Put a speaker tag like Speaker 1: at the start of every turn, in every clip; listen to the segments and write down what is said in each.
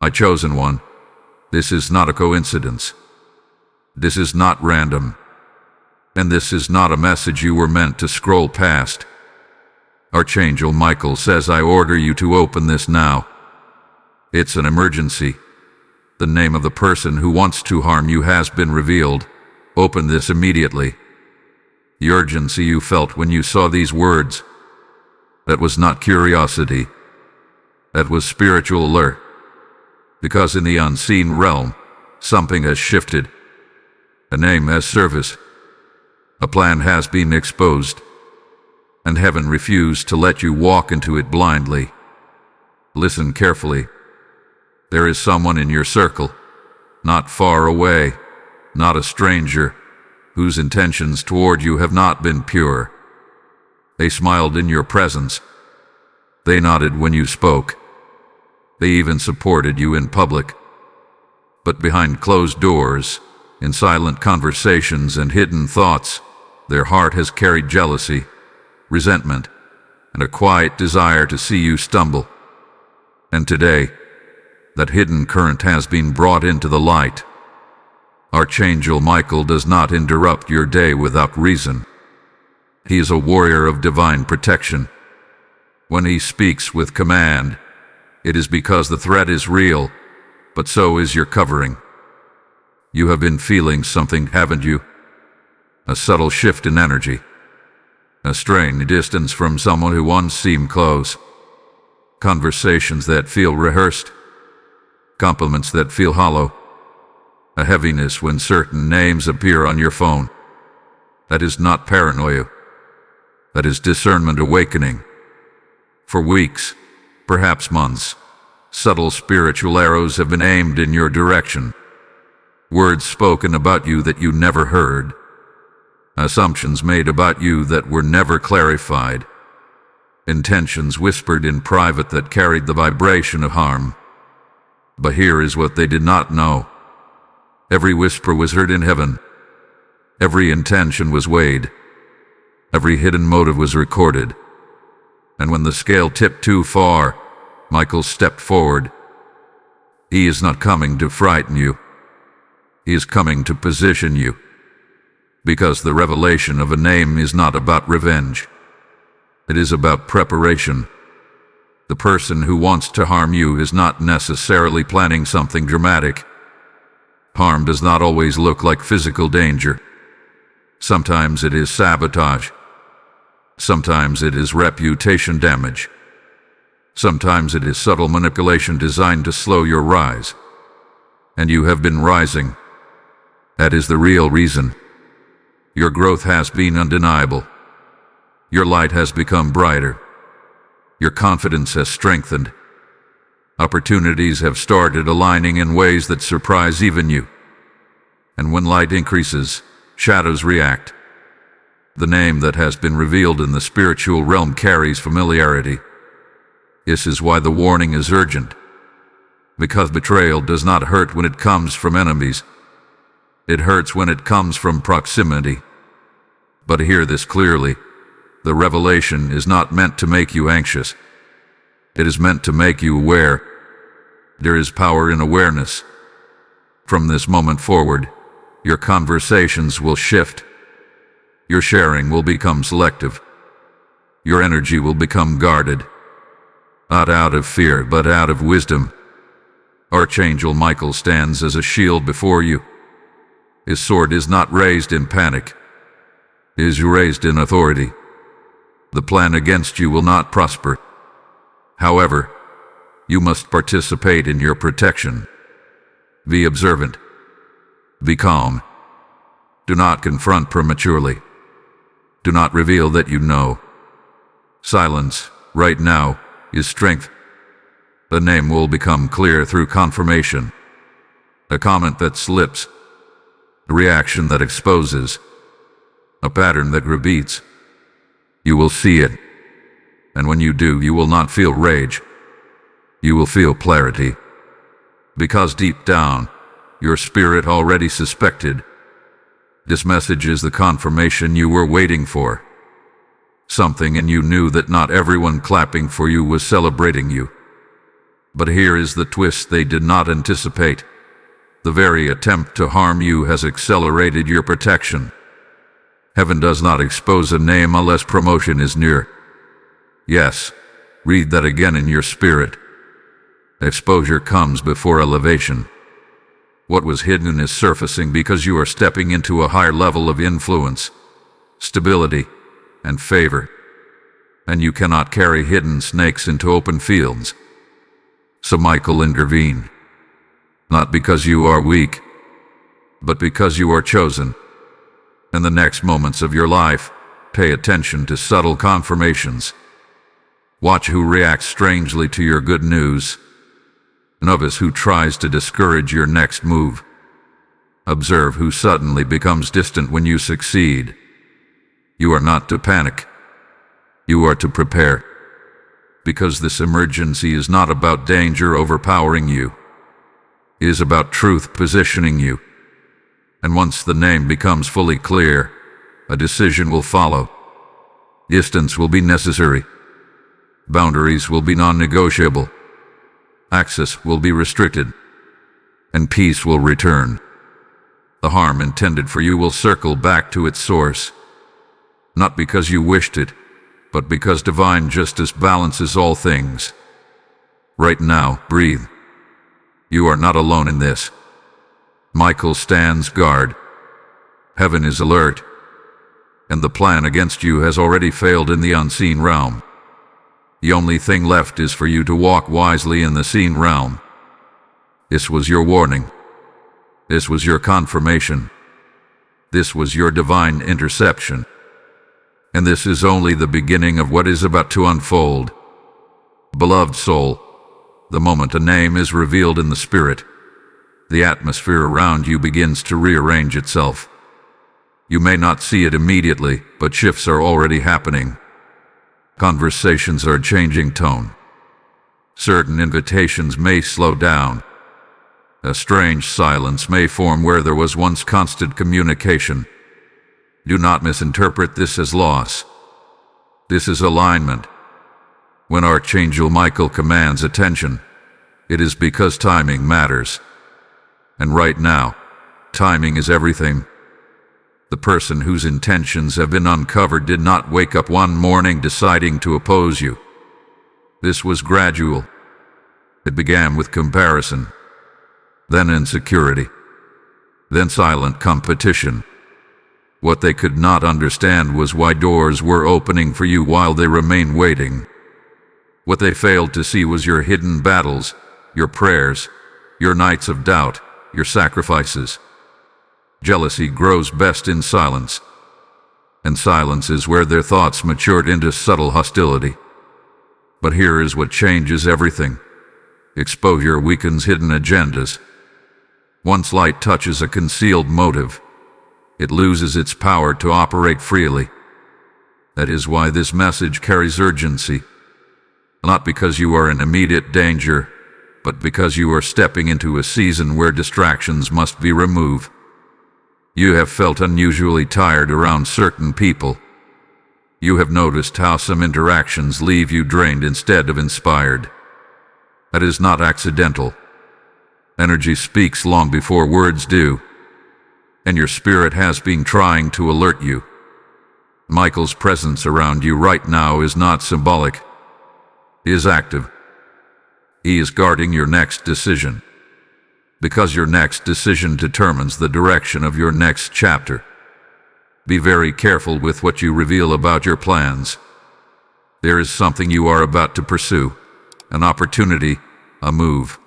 Speaker 1: My chosen one, this is not a coincidence. This is not random. And this is not a message you were meant to scroll past. Archangel Michael says I order you to open this now. It's an emergency. The name of the person who wants to harm you has been revealed. Open this immediately. The urgency you felt when you saw these words, that was not curiosity. That was spiritual alert. Because in the unseen realm, something has shifted. A name has surfaced. A plan has been exposed. And heaven refused to let you walk into it blindly. Listen carefully. There is someone in your circle, not far away, not a stranger, whose intentions toward you have not been pure. They smiled in your presence. They nodded when you spoke. They even supported you in public. But behind closed doors, in silent conversations and hidden thoughts, their heart has carried jealousy, resentment, and a quiet desire to see you stumble. And today, that hidden current has been brought into the light. Archangel Michael does not interrupt your day without reason. He is a warrior of divine protection. When he speaks with command, it is because the threat is real, but so is your covering. You have been feeling something, haven't you? A subtle shift in energy. A strained distance from someone who once seemed close. Conversations that feel rehearsed. Compliments that feel hollow. A heaviness when certain names appear on your phone. That is not paranoia. That is discernment awakening. For weeks, perhaps months, subtle spiritual arrows have been aimed in your direction. Words spoken about you that you never heard. Assumptions made about you that were never clarified. Intentions whispered in private that carried the vibration of harm. But here is what they did not know. Every whisper was heard in heaven. Every intention was weighed. Every hidden motive was recorded. And when the scale tipped too far, Michael stepped forward. He is not coming to frighten you. He is coming to position you. Because the revelation of a name is not about revenge. It is about preparation. The person who wants to harm you is not necessarily planning something dramatic. Harm does not always look like physical danger. Sometimes it is sabotage. Sometimes it is reputation damage. Sometimes it is subtle manipulation designed to slow your rise. And you have been rising. That is the real reason. Your growth has been undeniable. Your light has become brighter. Your confidence has strengthened. Opportunities have started aligning in ways that surprise even you. And when light increases, shadows react. The name that has been revealed in the spiritual realm carries familiarity. This is why the warning is urgent. Because betrayal does not hurt when it comes from enemies. It hurts when it comes from proximity. But hear this clearly. The revelation is not meant to make you anxious. It is meant to make you aware. There is power in awareness. From this moment forward, your conversations will shift. Your sharing will become selective. Your energy will become guarded. Not out of fear, but out of wisdom. Archangel Michael stands as a shield before you. His sword is not raised in panic. It is raised in authority. The plan against you will not prosper. However, you must participate in your protection. Be observant. Be calm. Do not confront prematurely. Do not reveal that you know. Silence, right now, is strength. The name will become clear through confirmation. A comment that slips. A reaction that exposes. A pattern that repeats. You will see it. And when you do, you will not feel rage. You will feel clarity. Because deep down, your spirit already suspected. This message is the confirmation you were waiting for. Something in you knew that not everyone clapping for you was celebrating you. But here is the twist they did not anticipate. The very attempt to harm you has accelerated your protection. Heaven does not expose a name unless promotion is near. Yes, read that again in your spirit. Exposure comes before elevation. What was hidden is surfacing because you are stepping into a higher level of influence, stability, and favor. And you cannot carry hidden snakes into open fields. So Michael, intervene. Not because you are weak, but because you are chosen. In the next moments of your life, pay attention to subtle confirmations. Watch who reacts strangely to your good news. Notice who tries to discourage your next move. Observe who suddenly becomes distant when you succeed. You are not to panic. You are to prepare. Because this emergency is not about danger overpowering you. It is about truth positioning you. And once the name becomes fully clear, a decision will follow. Distance will be necessary. Boundaries will be non-negotiable. Access will be restricted. And peace will return. The harm intended for you will circle back to its source. Not because you wished it, but because divine justice balances all things. Right now, breathe. You are not alone in this. Michael stands guard. Heaven is alert. And the plan against you has already failed in the unseen realm. The only thing left is for you to walk wisely in the seen realm. This was your warning. This was your confirmation. This was your divine interception. And this is only the beginning of what is about to unfold. Beloved soul, the moment a name is revealed in the spirit, the atmosphere around you begins to rearrange itself. You may not see it immediately, but shifts are already happening. Conversations are changing tone. Certain invitations may slow down. A strange silence may form where there was once constant communication. Do not misinterpret this as loss. This is alignment. When Archangel Michael commands attention, it is because timing matters. And right now, timing is everything. The person whose intentions have been uncovered did not wake up one morning deciding to oppose you. This was gradual. It began with comparison, then insecurity, then silent competition. What they could not understand was why doors were opening for you while they remained waiting. What they failed to see was your hidden battles, your prayers, your nights of doubt, your sacrifices. Jealousy grows best in silence, and silence is where their thoughts matured into subtle hostility. But here is what changes everything. Exposure weakens hidden agendas. Once light touches a concealed motive, it loses its power to operate freely. That is why this message carries urgency. Not because you are in immediate danger, but because you are stepping into a season where distractions must be removed. You have felt unusually tired around certain people. You have noticed how some interactions leave you drained instead of inspired. That is not accidental. Energy speaks long before words do, and your spirit has been trying to alert you. Michael's presence around you right now is not symbolic. He is active. He is guarding your next decision. Because your next decision determines the direction of your next chapter. Be very careful with what you reveal about your plans. There is something you are about to pursue, an opportunity, a move,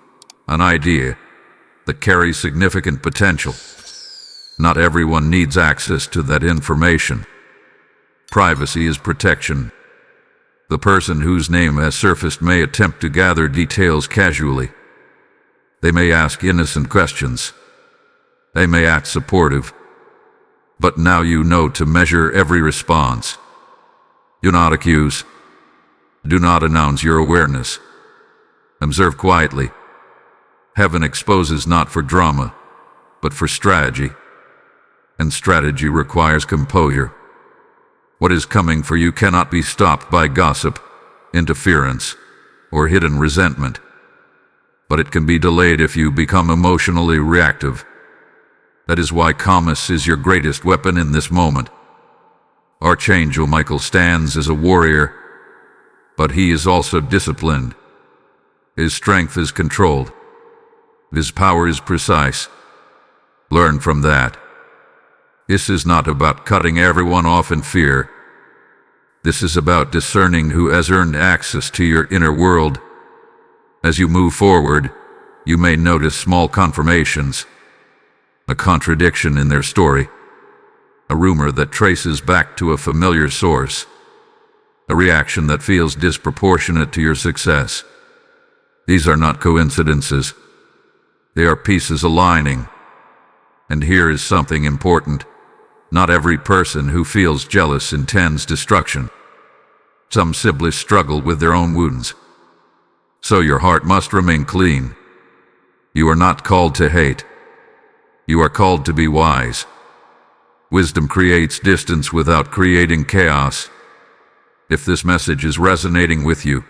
Speaker 1: an idea that carries significant potential. Not everyone needs access to that information. Privacy is protection. The person whose name has surfaced may attempt to gather details casually. They may ask innocent questions. They may act supportive. But now you know to measure every response. Do not accuse. Do not announce your awareness. Observe quietly. Heaven exposes not for drama, but for strategy. And strategy requires composure. What is coming for you cannot be stopped by gossip, interference, or hidden resentment. but it can be delayed if you become emotionally reactive. That is why calmness is your greatest weapon in this moment. Archangel Michael stands as a warrior, but he is also disciplined. His strength is controlled. His power is precise. Learn from that. This is not about cutting everyone off in fear. This is about discerning who has earned access to your inner world. As you move forward, you may notice small confirmations, a contradiction in their story, a rumor that traces back to a familiar source, a reaction that feels disproportionate to your success. These are not coincidences. They are pieces aligning. And here is something important. Not every person who feels jealous intends destruction. Some simply struggle with their own wounds. So your heart must remain clean. You are not called to hate. You are called to be wise. Wisdom creates distance without creating chaos. If this message is resonating with you,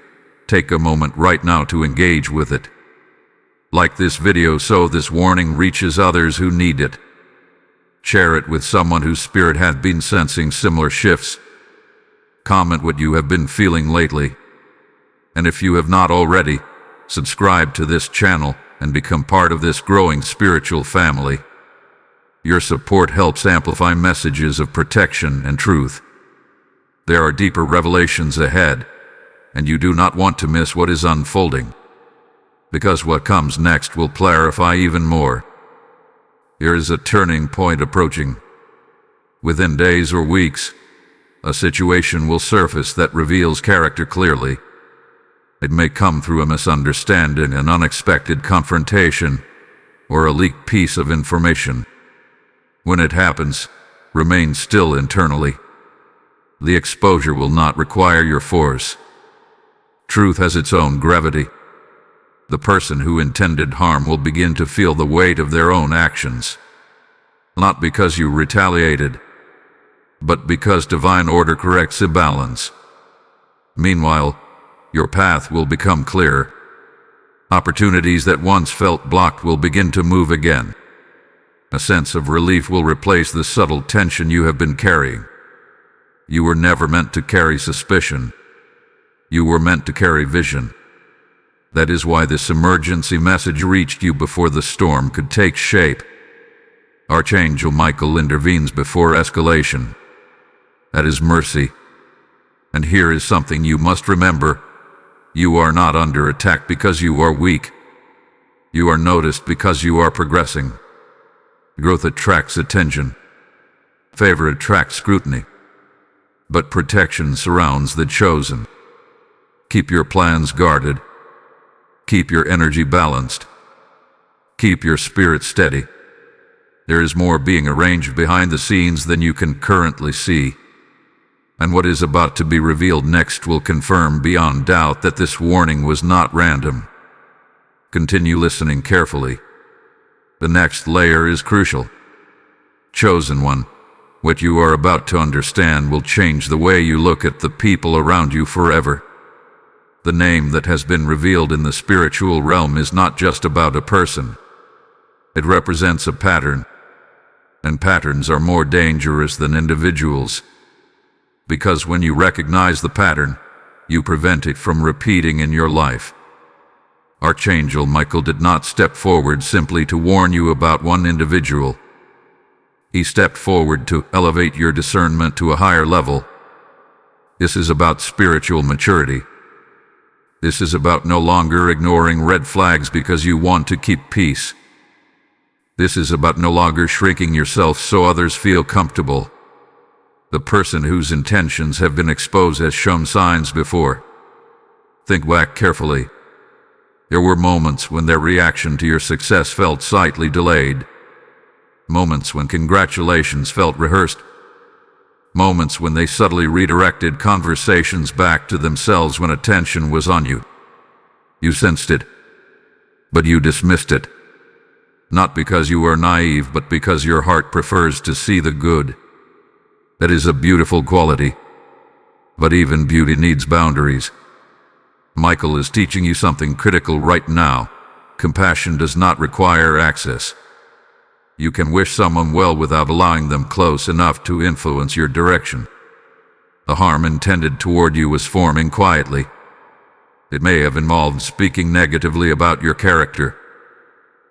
Speaker 1: take a moment right now to engage with it. Like this video so this warning reaches others who need it. Share it with someone whose spirit has been sensing similar shifts. Comment what you have been feeling lately. And if you have not already, subscribe to this channel and become part of this growing spiritual family. Your support helps amplify messages of protection and truth. There are deeper revelations ahead, and you do not want to miss what is unfolding, because what comes next will clarify even more. Here is a turning point approaching. Within days or weeks, a situation will surface that reveals character clearly. It may come through a misunderstanding, an unexpected confrontation, or a leaked piece of information. When it happens, remain still internally. The exposure will not require your force. Truth has its own gravity. The person who intended harm will begin to feel the weight of their own actions. Not because you retaliated, but because divine order corrects imbalance. Meanwhile, your path will become clear. Opportunities that once felt blocked will begin to move again. A sense of relief will replace the subtle tension you have been carrying. You were never meant to carry suspicion. You were meant to carry vision. That is why this emergency message reached you before the storm could take shape. Archangel Michael intervenes before escalation. That is mercy. And here is something you must remember. You are not under attack because you are weak. You are noticed because you are progressing. Growth attracts attention. Favor attracts scrutiny. But protection surrounds the chosen. Keep your plans guarded. Keep your energy balanced. Keep your spirit steady. There is more being arranged behind the scenes than you can currently see. And what is about to be revealed next will confirm beyond doubt that this warning was not random. Continue listening carefully. The next layer is crucial. Chosen one, what you are about to understand will change the way you look at the people around you forever. The name that has been revealed in the spiritual realm is not just about a person. It represents a pattern, and patterns are more dangerous than individuals. Because when you recognize the pattern, you prevent it from repeating in your life. Archangel Michael did not step forward simply to warn you about one individual. He stepped forward to elevate your discernment to a higher level. This is about spiritual maturity. This is about no longer ignoring red flags because you want to keep peace. This is about no longer shrinking yourself so others feel comfortable. The person whose intentions have been exposed has shown signs before. Think back carefully. There were moments when their reaction to your success felt slightly delayed. Moments when congratulations felt rehearsed. Moments when they subtly redirected conversations back to themselves when attention was on you. You sensed it, but you dismissed it. Not because you are naive, but because your heart prefers to see the good. That is a beautiful quality. But even beauty needs boundaries. Michael is teaching you something critical right now. Compassion does not require access. You can wish someone well without allowing them close enough to influence your direction. The harm intended toward you was forming quietly. It may have involved speaking negatively about your character.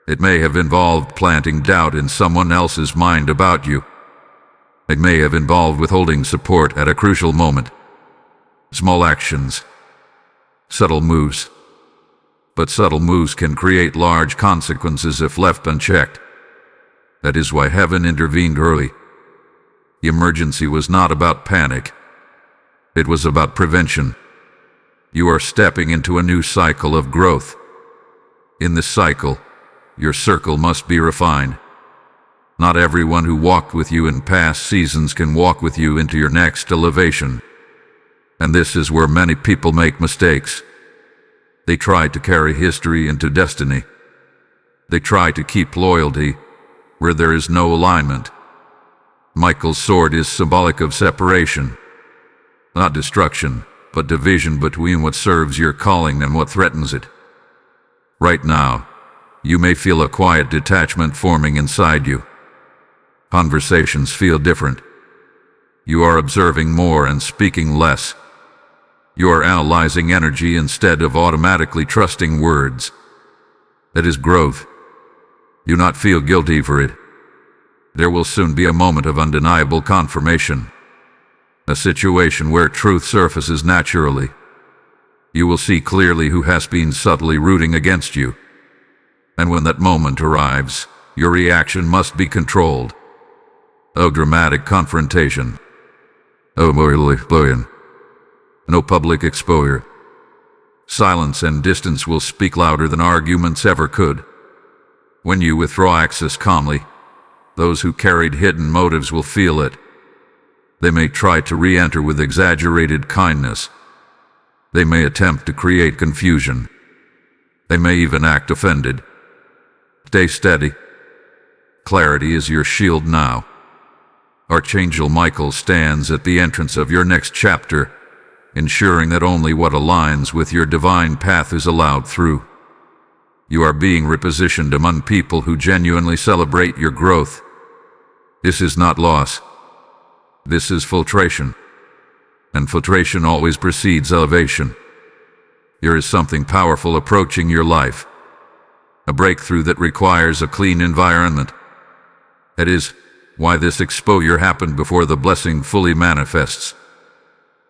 Speaker 1: It may have involved planting doubt in someone else's mind about you. It may have involved withholding support at a crucial moment. Small actions. Subtle moves. But subtle moves can create large consequences if left unchecked. That is why heaven intervened early. The emergency was not about panic. It was about prevention. You are stepping into a new cycle of growth. In this cycle, your circle must be refined. Not everyone who walked with you in past seasons can walk with you into your next elevation. And this is where many people make mistakes. They try to carry history into destiny. They try to keep loyalty where there is no alignment. Michael's sword is symbolic of separation. Not destruction, but division between what serves your calling and what threatens it. Right now, you may feel a quiet detachment forming inside you. Conversations feel different. You are observing more and speaking less. You are analyzing energy instead of automatically trusting words. That is growth. Do not feel guilty for it. There will soon be a moment of undeniable confirmation. A situation where truth surfaces naturally. You will see clearly who has been subtly rooting against you. And when that moment arrives, your reaction must be controlled. Oh, dramatic confrontation. Oh, boy. No public exposure. Silence and distance will speak louder than arguments ever could. When you withdraw access calmly, those who carried hidden motives will feel it. They may try to re-enter with exaggerated kindness. They may attempt to create confusion. They may even act offended. Stay steady. Clarity is your shield now. Archangel Michael stands at the entrance of your next chapter, ensuring that only what aligns with your divine path is allowed through. You are being repositioned among people who genuinely celebrate your growth. This is not loss. This is filtration. And filtration always precedes elevation. There is something powerful approaching your life. A breakthrough that requires a clean environment. That is why this exposure happened before the blessing fully manifests.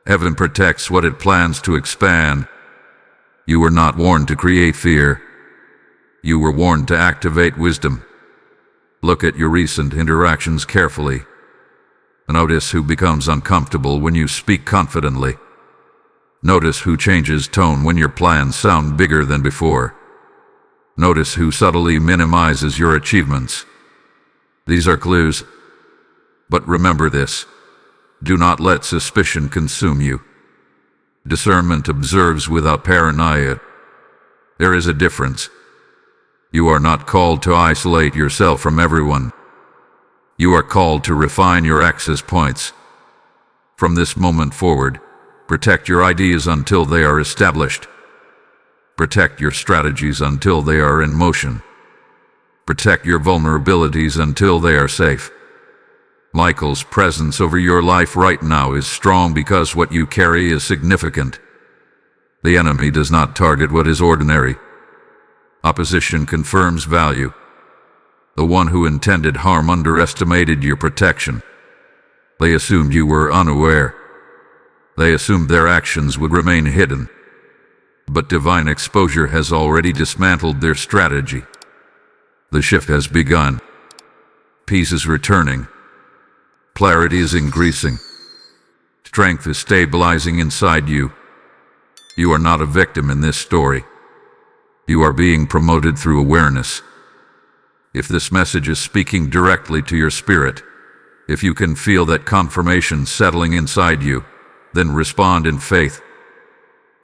Speaker 1: Heaven protects what it plans to expand. You were not warned to create fear. You were warned to activate wisdom. Look at your recent interactions carefully. Notice who becomes uncomfortable when you speak confidently. Notice who changes tone when your plans sound bigger than before. Notice who subtly minimizes your achievements. These are clues. But remember this. Do not let suspicion consume you. Discernment observes without paranoia. There is a difference. You are not called to isolate yourself from everyone. You are called to refine your access points. From this moment forward, protect your ideas until they are established. Protect your strategies until they are in motion. Protect your vulnerabilities until they are safe. Michael's presence over your life right now is strong because what you carry is significant. The enemy does not target what is ordinary. Opposition confirms value. The one who intended harm underestimated your protection. They assumed you were unaware. They assumed their actions would remain hidden. But divine exposure has already dismantled their strategy. The shift has begun. Peace is returning. Clarity is increasing. Strength is stabilizing inside you. You are not a victim in this story. You are being promoted through awareness. If this message is speaking directly to your spirit, if you can feel that confirmation settling inside you, then respond in faith.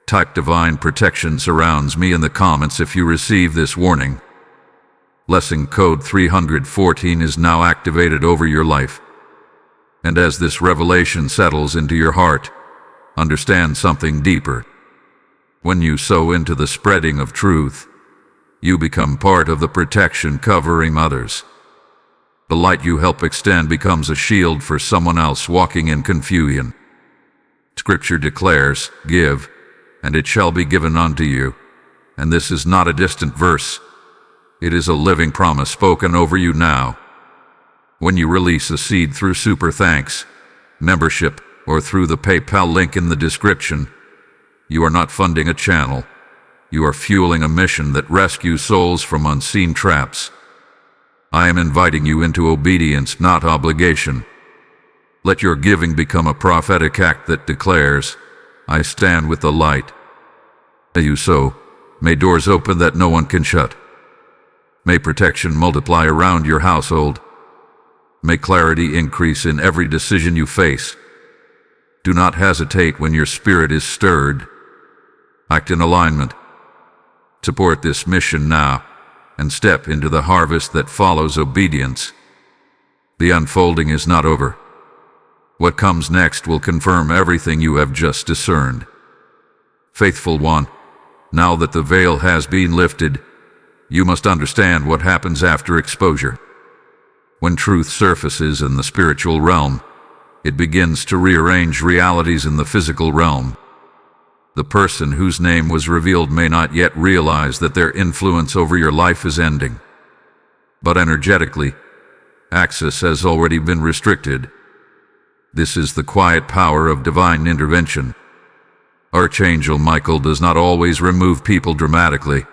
Speaker 1: Type divine protection surrounds me in the comments if you receive this warning. Blessing code 314 is now activated over your life. And as this revelation settles into your heart, understand something deeper. When you sow into the spreading of truth, You become part of the protection covering others. The light you help extend becomes a shield for someone else walking in confusion. Scripture declares, "Give, and it shall be given unto you." And this is not a distant verse. It is a living promise spoken over you now. When you release a seed through Super Thanks, membership, or through the PayPal link in the description, you are not funding a channel. You are fueling a mission that rescues souls from unseen traps. I am inviting you into obedience, not obligation. Let your giving become a prophetic act that declares, "I stand with the light." May you so. May doors open that no one can shut. May protection multiply around your household. May clarity increase in every decision you face. Do not hesitate when your spirit is stirred. Act in alignment. Support this mission now, and step into the harvest that follows obedience. The unfolding is not over. What comes next will confirm everything you have just discerned. Faithful one, now that the veil has been lifted, you must understand what happens after exposure. When truth surfaces in the spiritual realm, it begins to rearrange realities in the physical realm. The person whose name was revealed may not yet realize that their influence over your life is ending. But energetically, access has already been restricted. This is the quiet power of divine intervention. Archangel Michael does not always remove people dramatically.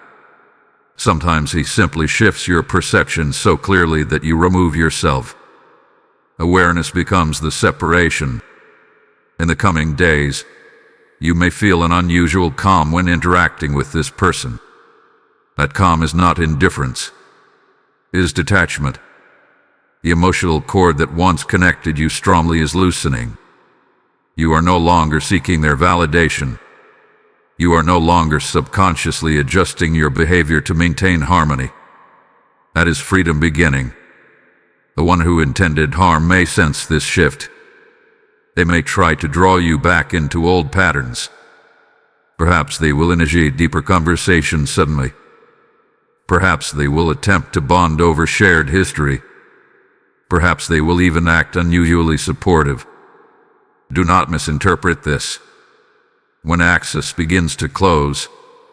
Speaker 1: Sometimes he simply shifts your perception so clearly that you remove yourself. Awareness becomes the separation. In the coming days, you may feel an unusual calm when interacting with this person. That calm is not indifference. It is detachment. The emotional cord that once connected you strongly is loosening. You are no longer seeking their validation. You are no longer subconsciously adjusting your behavior to maintain harmony. That is freedom beginning. The one who intended harm may sense this shift. They may try to draw you back into old patterns. Perhaps they will initiate deeper conversations suddenly. Perhaps they will attempt to bond over shared history. Perhaps they will even act unusually supportive. Do not misinterpret this. When access begins to close,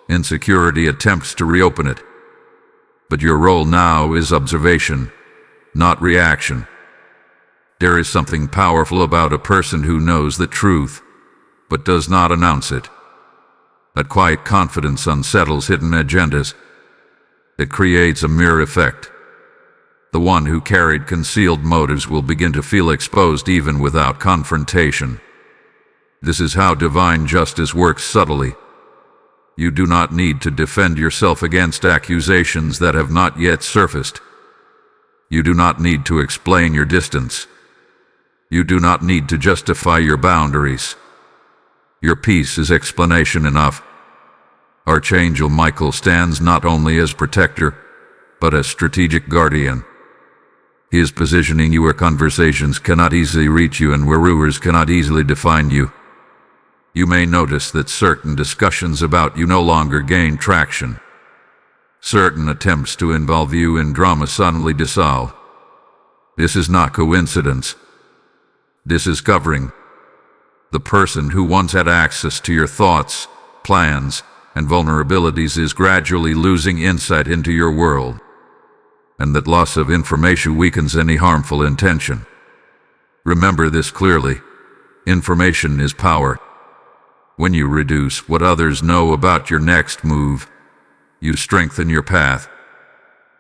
Speaker 1: insecurity attempts to reopen it. But your role now is observation, not reaction. There is something powerful about a person who knows the truth, but does not announce it. That quiet confidence unsettles hidden agendas. It creates a mirror effect. The one who carried concealed motives will begin to feel exposed even without confrontation. This is how divine justice works subtly. You do not need to defend yourself against accusations that have not yet surfaced. You do not need to explain your distance. You do not need to justify your boundaries. Your peace is explanation enough. Archangel Michael stands not only as protector, but as strategic guardian. He is positioning you where conversations cannot easily reach you and where rumors cannot easily define you. You may notice that certain discussions about you no longer gain traction. Certain attempts to involve you in drama suddenly dissolve. This is not coincidence. This is covering. The person who once had access to your thoughts, plans, and vulnerabilities is gradually losing insight into your world. And that loss of information weakens any harmful intention. Remember this clearly. Information is power. When you reduce what others know about your next move, you strengthen your path.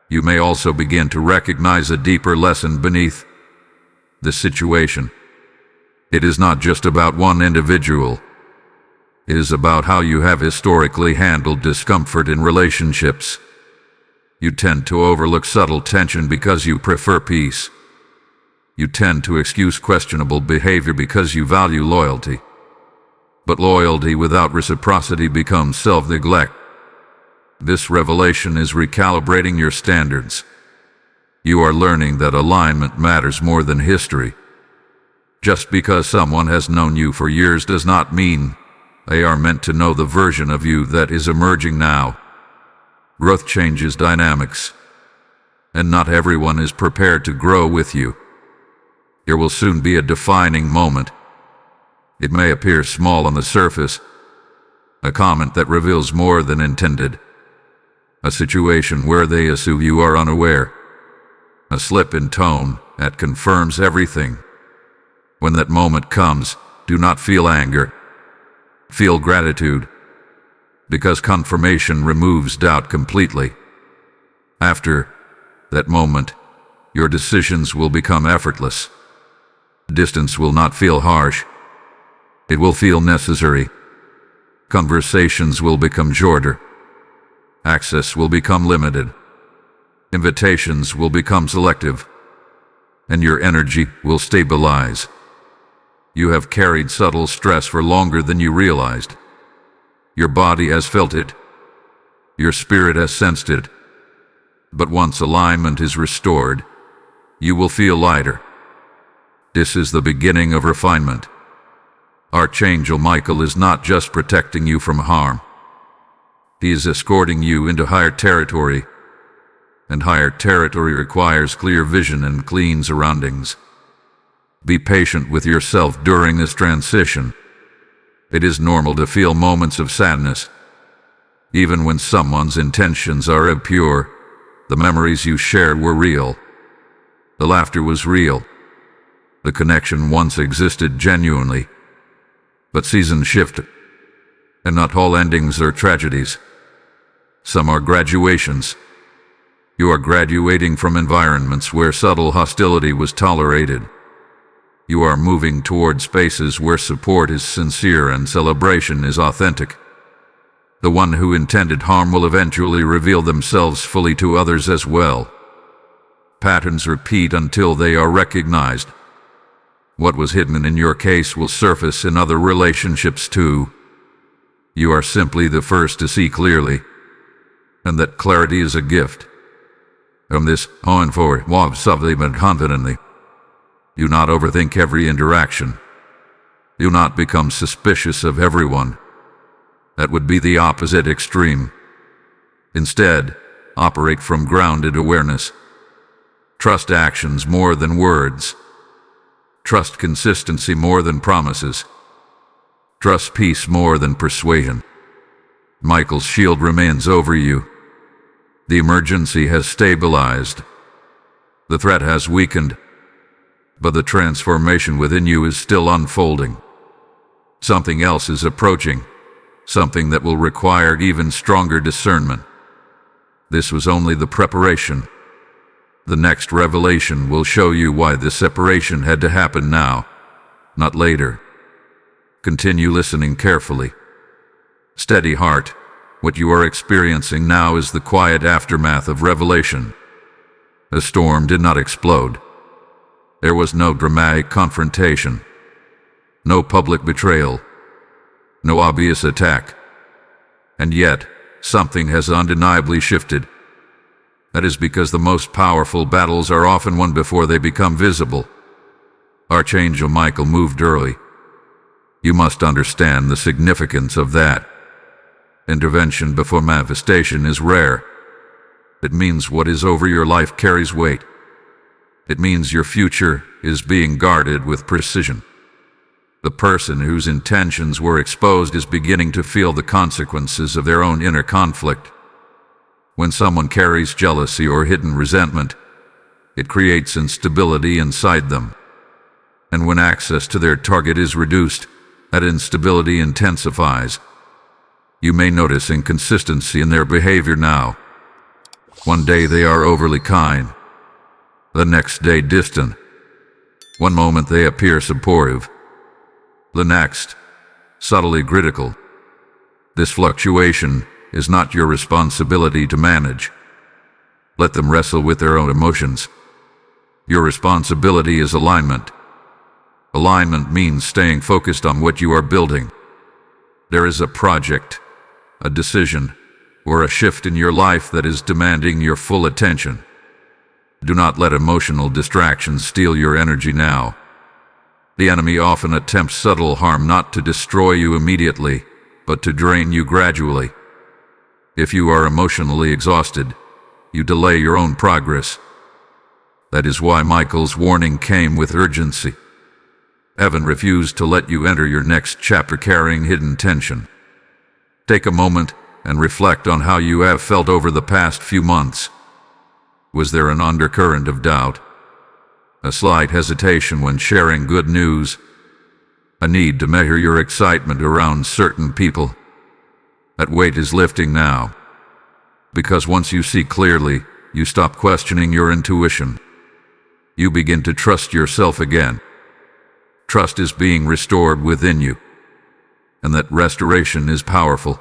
Speaker 1: You may also begin to recognize a deeper lesson beneath the situation. It is not just about one individual. It is about how you have historically handled discomfort in relationships. You tend to overlook subtle tension because you prefer peace. You tend to excuse questionable behavior because you value loyalty. But loyalty without reciprocity becomes self-neglect. This revelation is recalibrating your standards. You are learning that alignment matters more than history. Just because someone has known you for years does not mean they are meant to know the version of you that is emerging now. Growth changes dynamics, and not everyone is prepared to grow with you. There will soon be a defining moment. It may appear small on the surface, a comment that reveals more than intended, a situation where they assume you are unaware, a slip in tone that confirms everything. When that moment comes, do not feel anger, feel gratitude, because confirmation removes doubt completely. After that moment, your decisions will become effortless. Distance will not feel harsh. It will feel necessary. Conversations will become shorter. Access will become limited. Invitations will become selective. And your energy will stabilize. You have carried subtle stress for longer than you realized. Your body has felt it. Your spirit has sensed it. But once alignment is restored, you will feel lighter. This is the beginning of refinement. Archangel Michael is not just protecting you from harm. He is escorting you into higher territory, and higher territory requires clear vision and clean surroundings. Be patient with yourself during this transition. It is normal to feel moments of sadness. Even when someone's intentions are impure, the memories you shared were real. The laughter was real. The connection once existed genuinely. But seasons shift, and not all endings are tragedies. Some are graduations. You are graduating from environments where subtle hostility was tolerated. You are moving toward spaces where support is sincere and celebration is authentic. The one who intended harm will eventually reveal themselves fully to others as well. Patterns repeat until they are recognized. What was hidden in your case will surface in other relationships too. You are simply the first to see clearly, and that clarity is a gift. From this point forward, walk softly but confidently. Do not overthink every interaction. Do not become suspicious of everyone. That would be the opposite extreme. Instead, operate from grounded awareness. Trust actions more than words. Trust consistency more than promises. Trust peace more than persuasion. Michael's shield remains over you. The emergency has stabilized. The threat has weakened. But the transformation within you is still unfolding. Something else is approaching. Something that will require even stronger discernment. This was only the preparation. The next revelation will show you why this separation had to happen now, not later. Continue listening carefully. Steady heart, what you are experiencing now is the quiet aftermath of revelation. The storm did not explode. There was no dramatic confrontation, no public betrayal, no obvious attack. And yet, something has undeniably shifted. That is because the most powerful battles are often won before they become visible. Archangel Michael moved early. You must understand the significance of that. Intervention before manifestation is rare. It means what is over your life carries weight. It means your future is being guarded with precision. The person whose intentions were exposed is beginning to feel the consequences of their own inner conflict. When someone carries jealousy or hidden resentment, it creates instability inside them. And when access to their target is reduced, that instability intensifies. You may notice inconsistency in their behavior now. One day they are overly kind. The next day distant. One moment they appear supportive. The next, subtly critical. This fluctuation is not your responsibility to manage. Let them wrestle with their own emotions. Your responsibility is alignment. Alignment means staying focused on what you are building. There is a project, a decision, or a shift in your life that is demanding your full attention. Do not let emotional distractions steal your energy now. The enemy often attempts subtle harm not to destroy you immediately, but to drain you gradually. If you are emotionally exhausted, you delay your own progress. That is why Michael's warning came with urgency. Heaven refused to let you enter your next chapter carrying hidden tension. Take a moment and reflect on how you have felt over the past few months. Was there an undercurrent of doubt? A slight hesitation when sharing good news? A need to measure your excitement around certain people? That weight is lifting now. Because once you see clearly, you stop questioning your intuition. You begin to trust yourself again. Trust is being restored within you, and that restoration is powerful.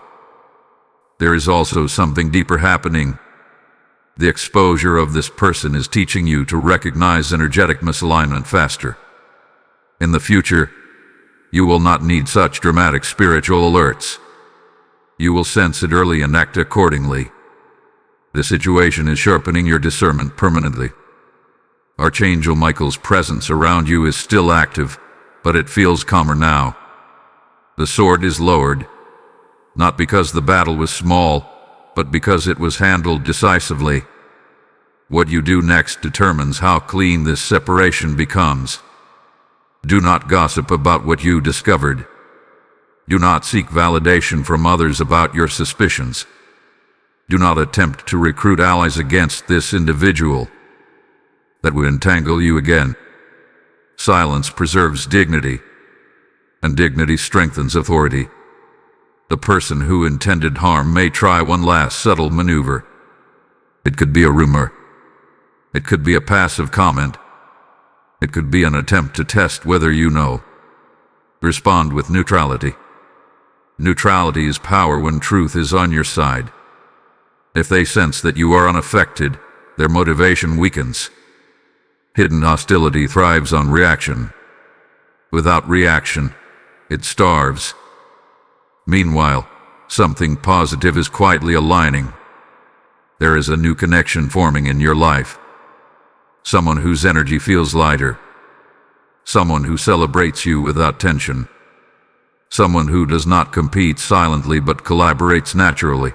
Speaker 1: There is also something deeper happening. The exposure of this person is teaching you to recognize energetic misalignment faster. In the future, you will not need such dramatic spiritual alerts. You will sense it early and act accordingly. The situation is sharpening your discernment permanently. Archangel Michael's presence around you is still active, but it feels calmer now. The sword is lowered, not because the battle was small, but because it was handled decisively. What you do next determines how clean this separation becomes. Do not gossip about what you discovered. Do not seek validation from others about your suspicions. Do not attempt to recruit allies against this individual. That would entangle you again. Silence preserves dignity, and dignity strengthens authority. The person who intended harm may try one last subtle maneuver. It could be a rumor. It could be a passive comment. It could be an attempt to test whether you know. Respond with neutrality. Neutrality is power when truth is on your side. If they sense that you are unaffected, their motivation weakens. Hidden hostility thrives on reaction. Without reaction, it starves. Meanwhile, something positive is quietly aligning. There is a new connection forming in your life. Someone whose energy feels lighter. Someone who celebrates you without tension. Someone who does not compete silently but collaborates naturally.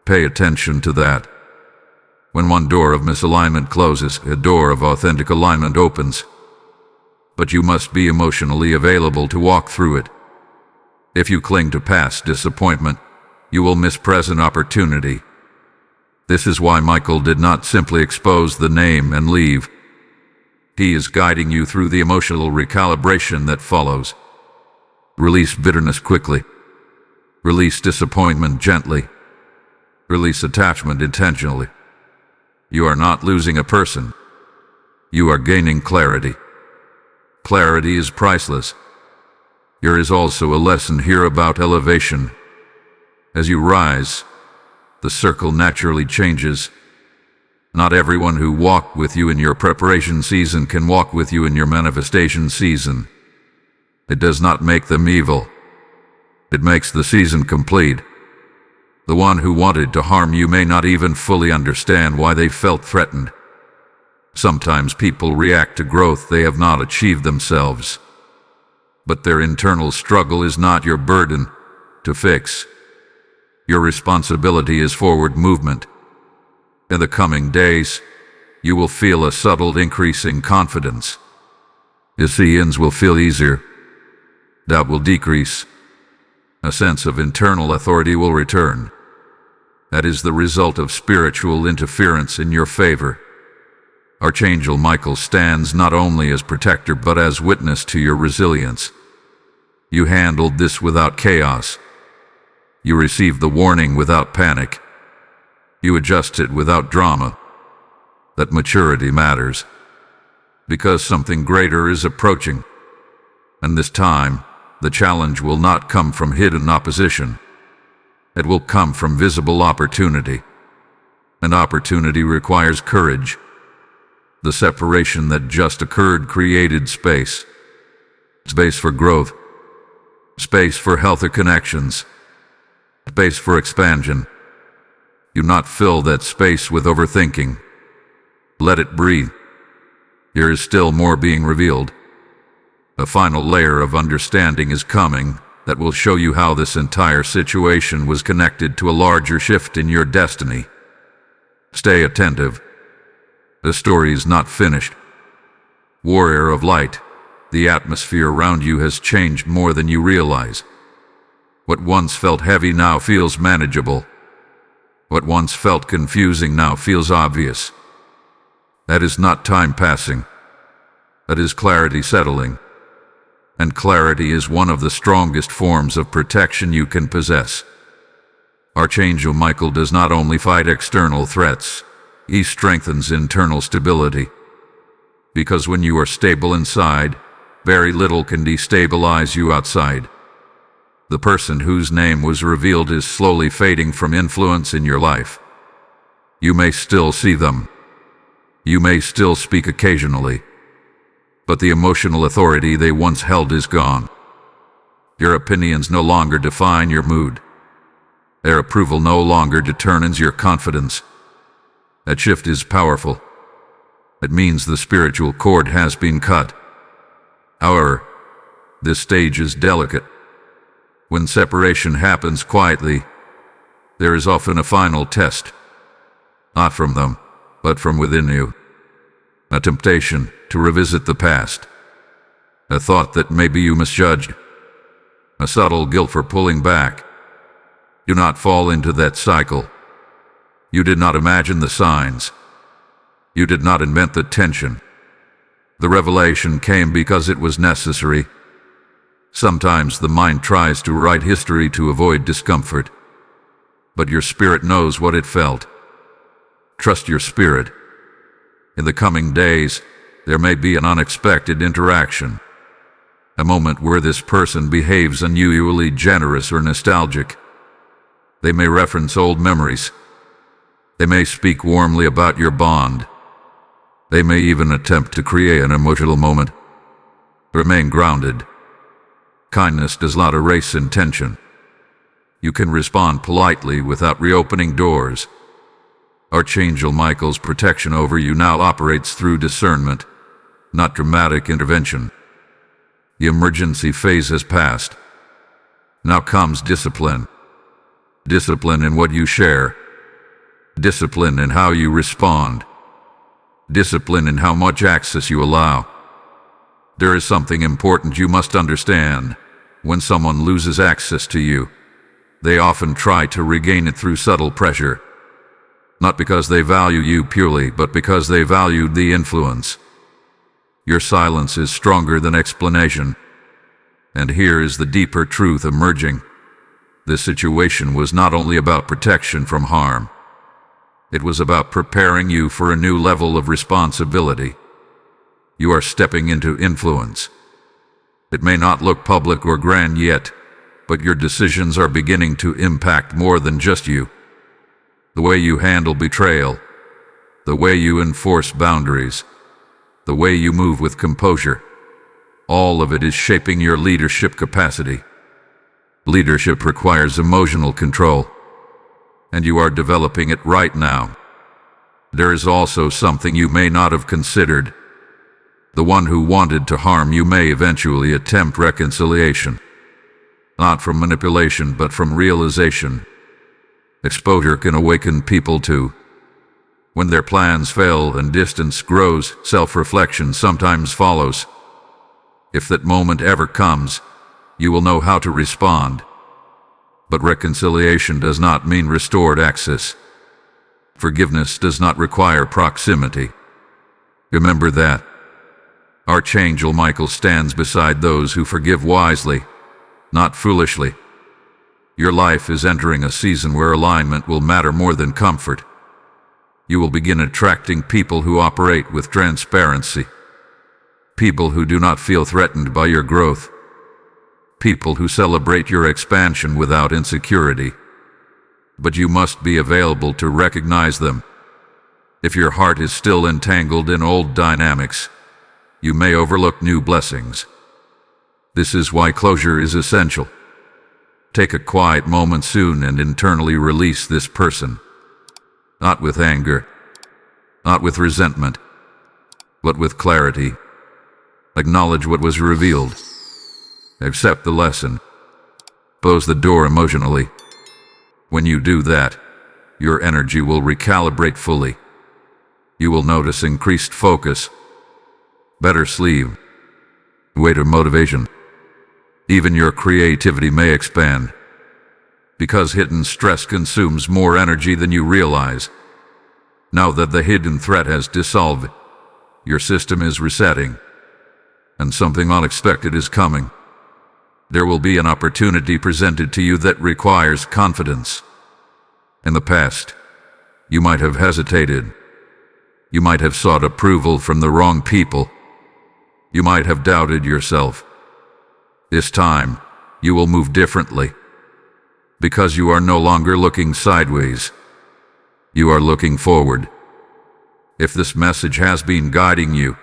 Speaker 1: Pay attention to that. When one door of misalignment closes, a door of authentic alignment opens. But you must be emotionally available to walk through it. If you cling to past disappointment, you will miss present opportunity. This is why Michael did not simply expose the name and leave. He is guiding you through the emotional recalibration that follows. Release bitterness quickly. Release disappointment gently. Release attachment intentionally. You are not losing a person. You are gaining clarity. Clarity is priceless. There is also a lesson here about elevation. As you rise, the circle naturally changes. Not everyone who walked with you in your preparation season can walk with you in your manifestation season. It does not make them evil. It makes the season complete. The one who wanted to harm you may not even fully understand why they felt threatened. Sometimes people react to growth they have not achieved themselves. But their internal struggle is not your burden to fix. Your responsibility is forward movement. In the coming days, you will feel a subtle increase in confidence. Decisions will feel easier. Doubt will decrease. A sense of internal authority will return. That is the result of spiritual interference in your favor. Archangel Michael stands not only as protector but as witness to your resilience. You handled this without chaos. You received the warning without panic. You adjusted without drama. That maturity matters. Because something greater is approaching. And this time, the challenge will not come from hidden opposition. It will come from visible opportunity. And opportunity requires courage. The separation that just occurred created space. Space for growth. Space for healthier connections. Space for expansion. Do not fill that space with overthinking. Let it breathe. There is still more being revealed. A final layer of understanding is coming, that will show you how this entire situation was connected to a larger shift in your destiny. Stay attentive. The story is not finished. Warrior of light, the atmosphere around you has changed more than you realize. What once felt heavy now feels manageable. What once felt confusing now feels obvious. That is not time passing. That is clarity settling. And clarity is one of the strongest forms of protection you can possess. Archangel Michael does not only fight external threats, he strengthens internal stability. Because when you are stable inside, very little can destabilize you outside. The person whose name was revealed is slowly fading from influence in your life. You may still see them. You may still speak occasionally. But the emotional authority they once held is gone. Your opinions no longer define your mood. Their approval no longer determines your confidence. That shift is powerful. It means the spiritual cord has been cut. However, this stage is delicate. When separation happens quietly, there is often a final test. Not from them, but from within you. A temptation to revisit the past. A thought that maybe you misjudged. A subtle guilt for pulling back. Do not fall into that cycle. You did not imagine the signs. You did not invent the tension. The revelation came because it was necessary. Sometimes the mind tries to write history to avoid discomfort. But your spirit knows what it felt. Trust your spirit. In the coming days, there may be an unexpected interaction. A moment where this person behaves unusually generous or nostalgic. They may reference old memories. They may speak warmly about your bond. They may even attempt to create an emotional moment. Remain grounded. Kindness does not erase intention. You can respond politely without reopening doors. Archangel Michael's protection over you now operates through discernment, not dramatic intervention. The emergency phase has passed. Now comes discipline. Discipline in what you share. Discipline in how you respond. Discipline in how much access you allow. There is something important you must understand. When someone loses access to you, they often try to regain it through subtle pressure. Not because they value you purely, but because they valued the influence. Your silence is stronger than explanation. And here is the deeper truth emerging. This situation was not only about protection from harm. It was about preparing you for a new level of responsibility. You are stepping into influence. It may not look public or grand yet, but your decisions are beginning to impact more than just you. The way you handle betrayal, the way you enforce boundaries, the way you move with composure, all of it is shaping your leadership capacity. Leadership requires emotional control, and you are developing it right now. There is also something you may not have considered. The one who wanted to harm you may eventually attempt reconciliation. Not from manipulation, but from realization. Exposure can awaken people too. When their plans fail and distance grows, self-reflection sometimes follows. If that moment ever comes, you will know how to respond. But reconciliation does not mean restored access. Forgiveness does not require proximity. Remember that. Archangel Michael stands beside those who forgive wisely, not foolishly. Your life is entering a season where alignment will matter more than comfort. You will begin attracting people who operate with transparency. People who do not feel threatened by your growth. People who celebrate your expansion without insecurity. But you must be available to recognize them. If your heart is still entangled in old dynamics, you may overlook new blessings. This is why closure is essential. Take a quiet moment soon and internally release this person. Not with anger, not with resentment, but with clarity. Acknowledge what was revealed. Accept the lesson. Close the door emotionally. When you do that, your energy will recalibrate fully. You will notice increased focus, better sleep, greater motivation. Even your creativity may expand, because hidden stress consumes more energy than you realize. Now that the hidden threat has dissolved, your system is resetting, and something unexpected is coming. There will be an opportunity presented to you that requires confidence. In the past, you might have hesitated. You might have sought approval from the wrong people. You might have doubted yourself. This time, you will move differently, because you are no longer looking sideways. You are looking forward. If this message has been guiding you,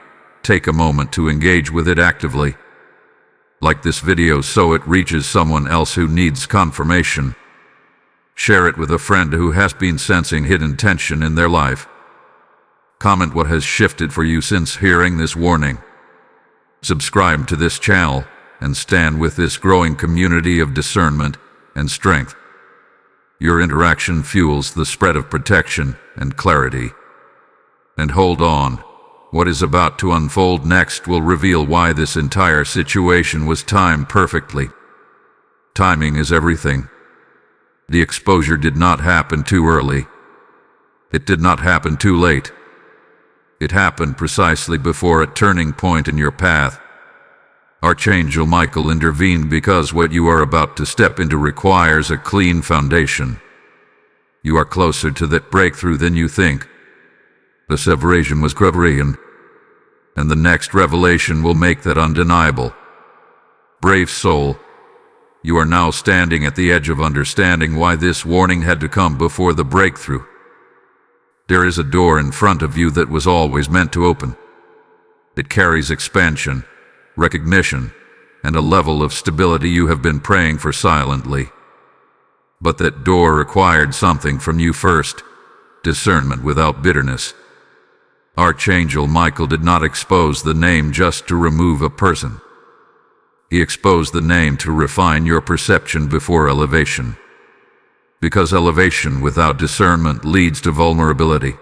Speaker 1: take a moment to engage with it actively. Like this video so it reaches someone else who needs confirmation. Share it with a friend who has been sensing hidden tension in their life. Comment what has shifted for you since hearing this warning. Subscribe to this channel and stand with this growing community of discernment and strength. Your interaction fuels the spread of protection and clarity. And hold on. What is about to unfold next will reveal why this entire situation was timed perfectly. Timing is everything. The exposure did not happen too early. It did not happen too late. It happened precisely before a turning point in your path. Archangel Michael intervened because what you are about to step into requires a clean foundation. You are closer to that breakthrough than you think. The separation was Korean, and the next revelation will make that undeniable. Brave soul, you are now standing at the edge of understanding why this warning had to come before the breakthrough. There is a door in front of you that was always meant to open. It carries expansion, recognition, and a level of stability you have been praying for silently. But that door required something from you first: discernment without bitterness. Archangel Michael did not expose the name just to remove a person. He exposed the name to refine your perception before elevation. Because elevation without discernment leads to vulnerability.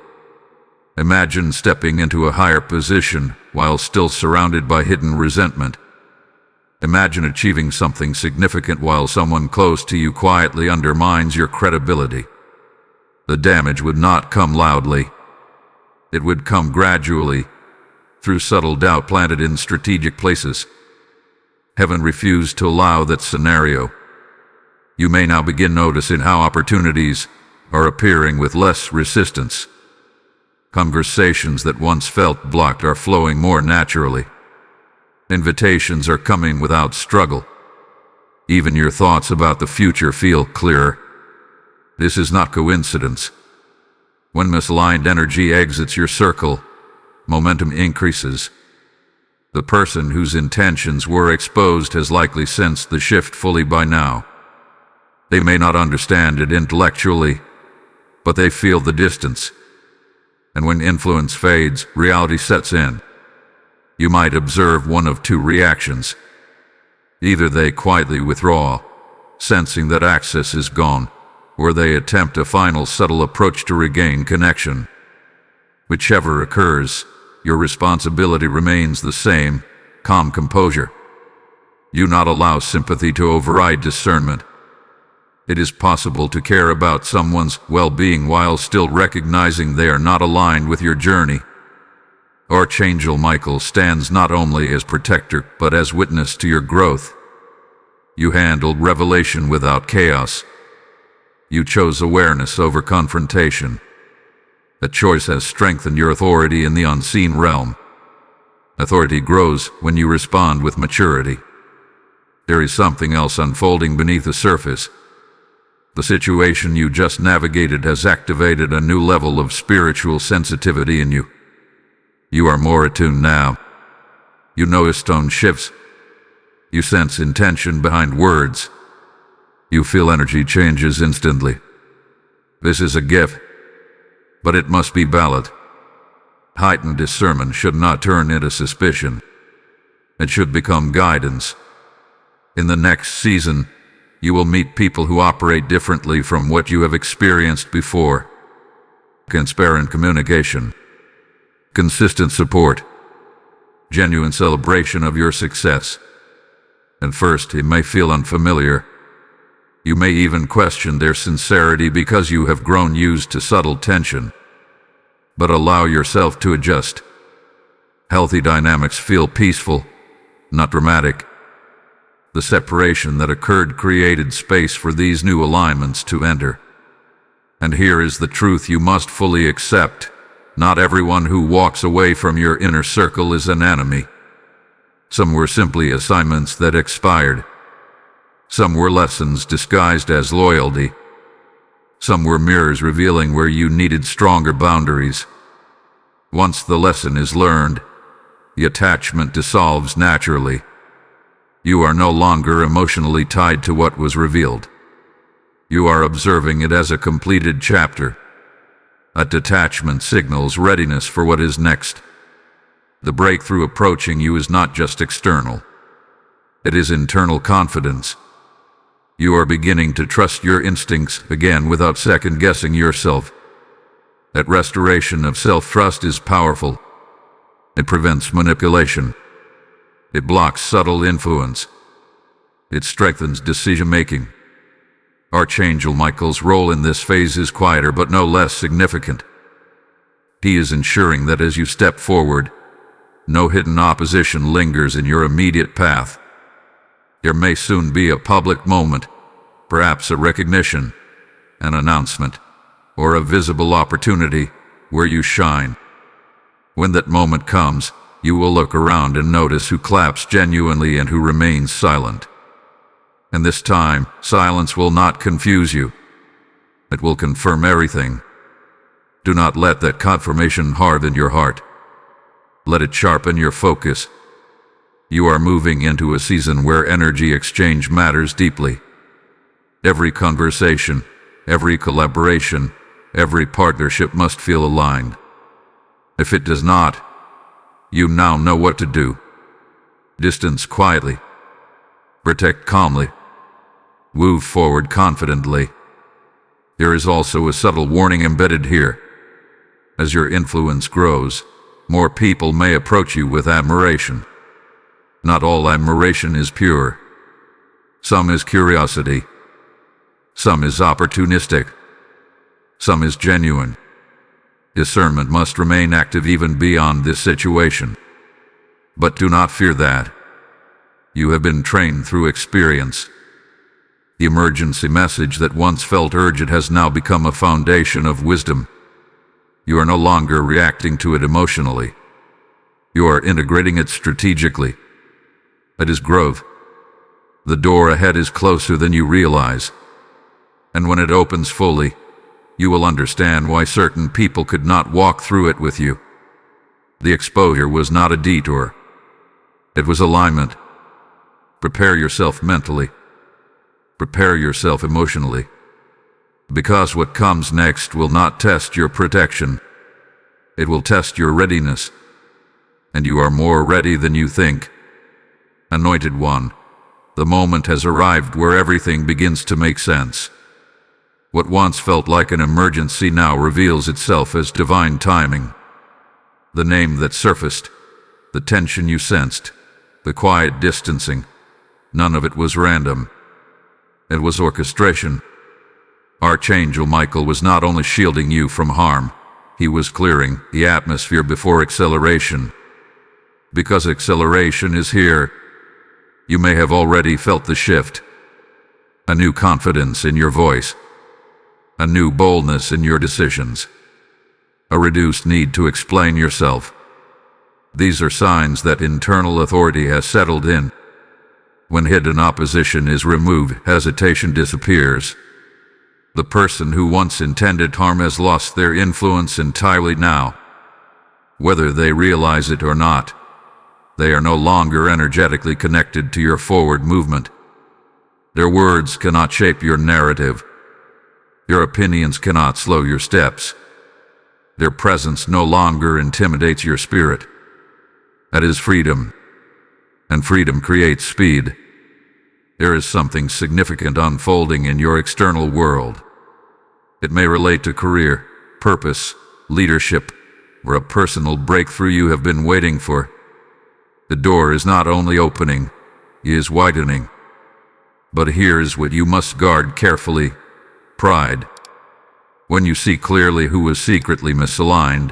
Speaker 1: Imagine stepping into a higher position while still surrounded by hidden resentment. Imagine achieving something significant while someone close to you quietly undermines your credibility. The damage would not come loudly. It would come gradually, through subtle doubt planted in strategic places. Heaven refused to allow that scenario. You may now begin noticing how opportunities are appearing with less resistance. Conversations that once felt blocked are flowing more naturally. Invitations are coming without struggle. Even your thoughts about the future feel clearer. This is not coincidence. When misaligned energy exits your circle, momentum increases. The person whose intentions were exposed has likely sensed the shift fully by now. They may not understand it intellectually, but they feel the distance. And when influence fades, reality sets in. You might observe one of two reactions. Either they quietly withdraw, sensing that access is gone, or they attempt a final subtle approach to regain connection. Whichever occurs, your responsibility remains the same: calm composure. You not allow sympathy to override discernment. It is possible to care about someone's well-being while still recognizing they are not aligned with your journey. Archangel Michael stands not only as protector but as witness to your growth. You handled revelation without chaos. You chose awareness over confrontation. That choice has strengthened your authority in the unseen realm. Authority grows when you respond with maturity. There is something else unfolding beneath the surface. The situation you just navigated has activated a new level of spiritual sensitivity in you. You are more attuned now. You notice tone shifts. You sense intention behind words. You feel energy changes instantly. This is a gift, but it must be balanced. Heightened discernment should not turn into suspicion. It should become guidance. In the next season, You will meet people who operate differently from what you have experienced before. Transparent communication, consistent support, genuine celebration of your success. At first, it may feel unfamiliar. You may even question their sincerity because you have grown used to subtle tension. But allow yourself to adjust. Healthy dynamics feel peaceful, not dramatic. The separation that occurred created space for these new alignments to enter. And here is the truth you must fully accept. Not everyone who walks away from your inner circle is an enemy. Some were simply assignments that expired. Some were lessons disguised as loyalty. Some were mirrors revealing where you needed stronger boundaries. Once the lesson is learned, the attachment dissolves naturally. You are no longer emotionally tied to what was revealed. You are observing it as a completed chapter. A detachment signals readiness for what is next. The breakthrough approaching you is not just external. It is internal confidence. You are beginning to trust your instincts again without second-guessing yourself. That restoration of self-trust is powerful. It prevents manipulation. It blocks subtle influence. It strengthens decision-making. Archangel Michael's role in this phase is quieter but no less significant. He is ensuring that as you step forward, no hidden opposition lingers in your immediate path. There may soon be a public moment, perhaps a recognition, an announcement, or a visible opportunity where you shine. When that moment comes, you will look around and notice who claps genuinely and who remains silent. And this time, silence will not confuse you. It will confirm everything. Do not let that confirmation harden your heart. Let it sharpen your focus. You are moving into a season where energy exchange matters deeply. Every conversation, every collaboration, every partnership must feel aligned. If it does not, you now know what to do. Distance quietly. Protect calmly. Move forward confidently. There is also a subtle warning embedded here. As your influence grows, more people may approach you with admiration. Not all admiration is pure. Some is curiosity. Some is opportunistic. Some is genuine. Discernment must remain active even beyond this situation. But do not fear that. You have been trained through experience. The emergency message that once felt urgent has now become a foundation of wisdom. You are no longer reacting to it emotionally. You are integrating it strategically. It is growth. The door ahead is closer than you realize. And when it opens fully, you will understand why certain people could not walk through it with you. The exposure was not a detour. It was alignment. Prepare yourself mentally. Prepare yourself emotionally. Because what comes next will not test your protection. It will test your readiness. And you are more ready than you think. Anointed One, the moment has arrived where everything begins to make sense. What once felt like an emergency now reveals itself as divine timing. The name that surfaced, the tension you sensed, the quiet distancing, none of it was random. It was orchestration. Archangel Michael was not only shielding you from harm, he was clearing the atmosphere before acceleration. Because acceleration is here, you may have already felt the shift. A new confidence in your voice. A new boldness in your decisions. A reduced need to explain yourself. These are signs that internal authority has settled in. When hidden opposition is removed, hesitation disappears. The person who once intended harm has lost their influence entirely now. Whether they realize it or not, they are no longer energetically connected to your forward movement. Their words cannot shape your narrative. Your opinions cannot slow your steps. Their presence no longer intimidates your spirit. That is freedom. And freedom creates speed. There is something significant unfolding in your external world. It may relate to career, purpose, leadership, or a personal breakthrough you have been waiting for. The door is not only opening, it is widening. But here is what you must guard carefully: pride. When you see clearly who is secretly misaligned,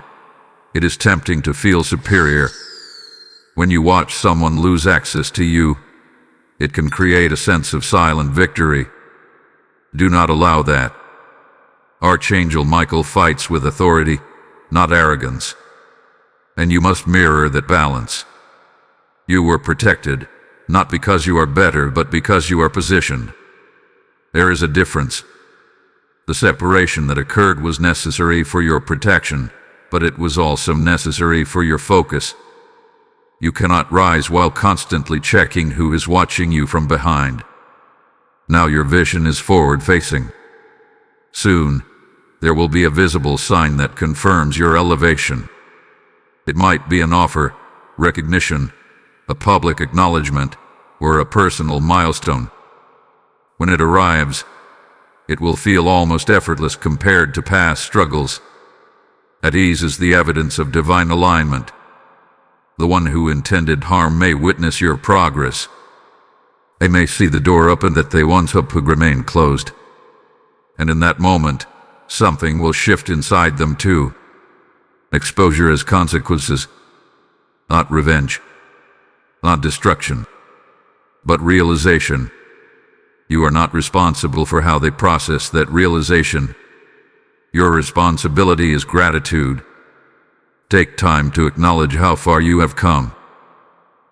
Speaker 1: it is tempting to feel superior. When you watch someone lose access to you, it can create a sense of silent victory. Do not allow that. Archangel Michael fights with authority, not arrogance. And you must mirror that balance. You were protected, not because you are better, but because you are positioned. There is a difference. The separation that occurred was necessary for your protection, but it was also necessary for your focus. You cannot rise while constantly checking who is watching you from behind. Now your vision is forward-facing. Soon, there will be a visible sign that confirms your elevation. It might be an offer, recognition, a public acknowledgement, or a personal milestone. When it arrives, it will feel almost effortless compared to past struggles. At ease is the evidence of divine alignment. The one who intended harm may witness your progress. They may see the door open that they once hoped would remain closed. And in that moment, something will shift inside them too. Exposure has consequences, not revenge, not destruction, but realization. You are not responsible for how they process that realization. Your responsibility is gratitude. Take time to acknowledge how far you have come,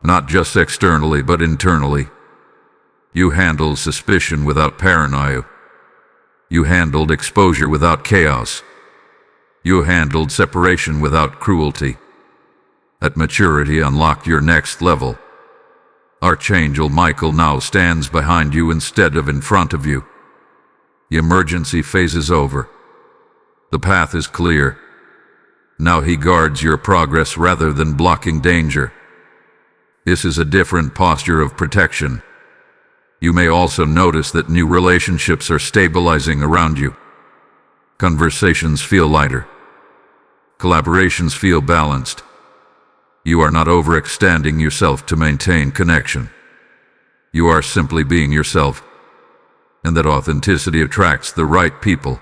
Speaker 1: not just externally but internally. You handled suspicion without paranoia. You handled exposure without chaos. You handled separation without cruelty. That maturity unlocked your next level. Archangel Michael now stands behind you instead of in front of you. The emergency phase is over. The path is clear. Now he guards your progress rather than blocking danger. This is a different posture of protection. You may also notice that new relationships are stabilizing around you. Conversations feel lighter. Collaborations feel balanced. You are not overextending yourself to maintain connection. You are simply being yourself. And that authenticity attracts the right people.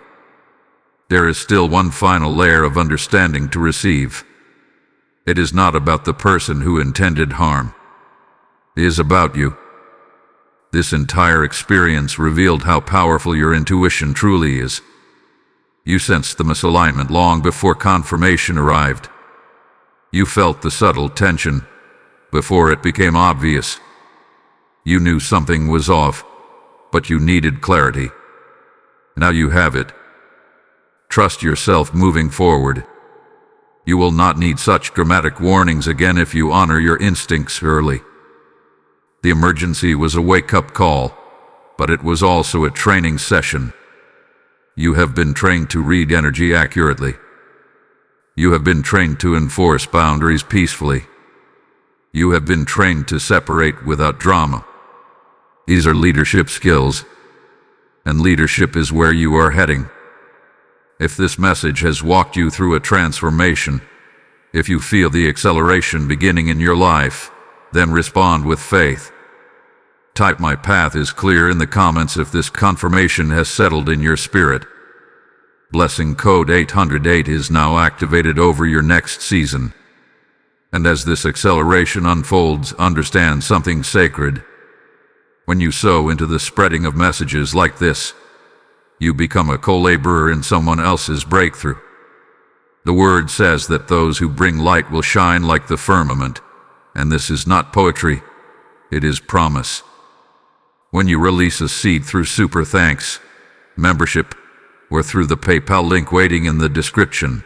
Speaker 1: There is still one final layer of understanding to receive. It is not about the person who intended harm. It is about you. This entire experience revealed how powerful your intuition truly is. You sensed the misalignment long before confirmation arrived. You felt the subtle tension before it became obvious. You knew something was off, but you needed clarity. Now you have it. Trust yourself moving forward. You will not need such dramatic warnings again if you honor your instincts early. The emergency was a wake-up call, but it was also a training session. You have been trained to read energy accurately. You have been trained to enforce boundaries peacefully. You have been trained to separate without drama. These are leadership skills, and leadership is where you are heading. If this message has walked you through a transformation, if you feel the acceleration beginning in your life, then respond with faith. Type "My path is clear" in the comments if this confirmation has settled in your spirit. Blessing code 808 is now activated over your next season. And as this acceleration unfolds, understand something sacred. When you sow into the spreading of messages like this, you become a co-laborer in someone else's breakthrough. The word says that those who bring light will shine like the firmament, and this is not poetry, it is promise. When you release a seed through super thanks, membership, or through the PayPal link waiting in the description,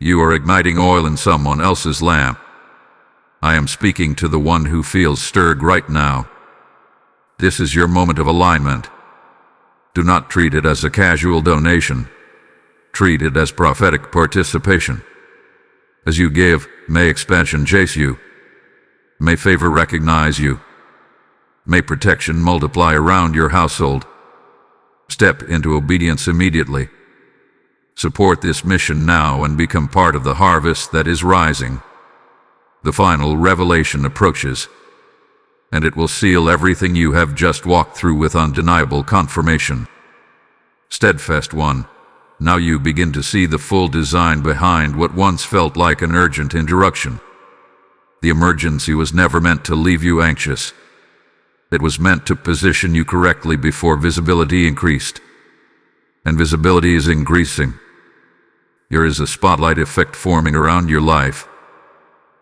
Speaker 1: you are igniting oil in someone else's lamp. I am speaking to the one who feels stirred right now. This is your moment of alignment. Do not treat it as a casual donation. Treat it as prophetic participation. As you give, may expansion chase you. May favor recognize you. May protection multiply around your household. Step into obedience immediately. Support this mission now and become part of the harvest that is rising. The final revelation approaches, and it will seal everything you have just walked through with undeniable confirmation. Steadfast one, now you begin to see the full design behind what once felt like an urgent interruption. The emergency was never meant to leave you anxious. It was meant to position you correctly before visibility increased. And visibility is increasing. There is a spotlight effect forming around your life.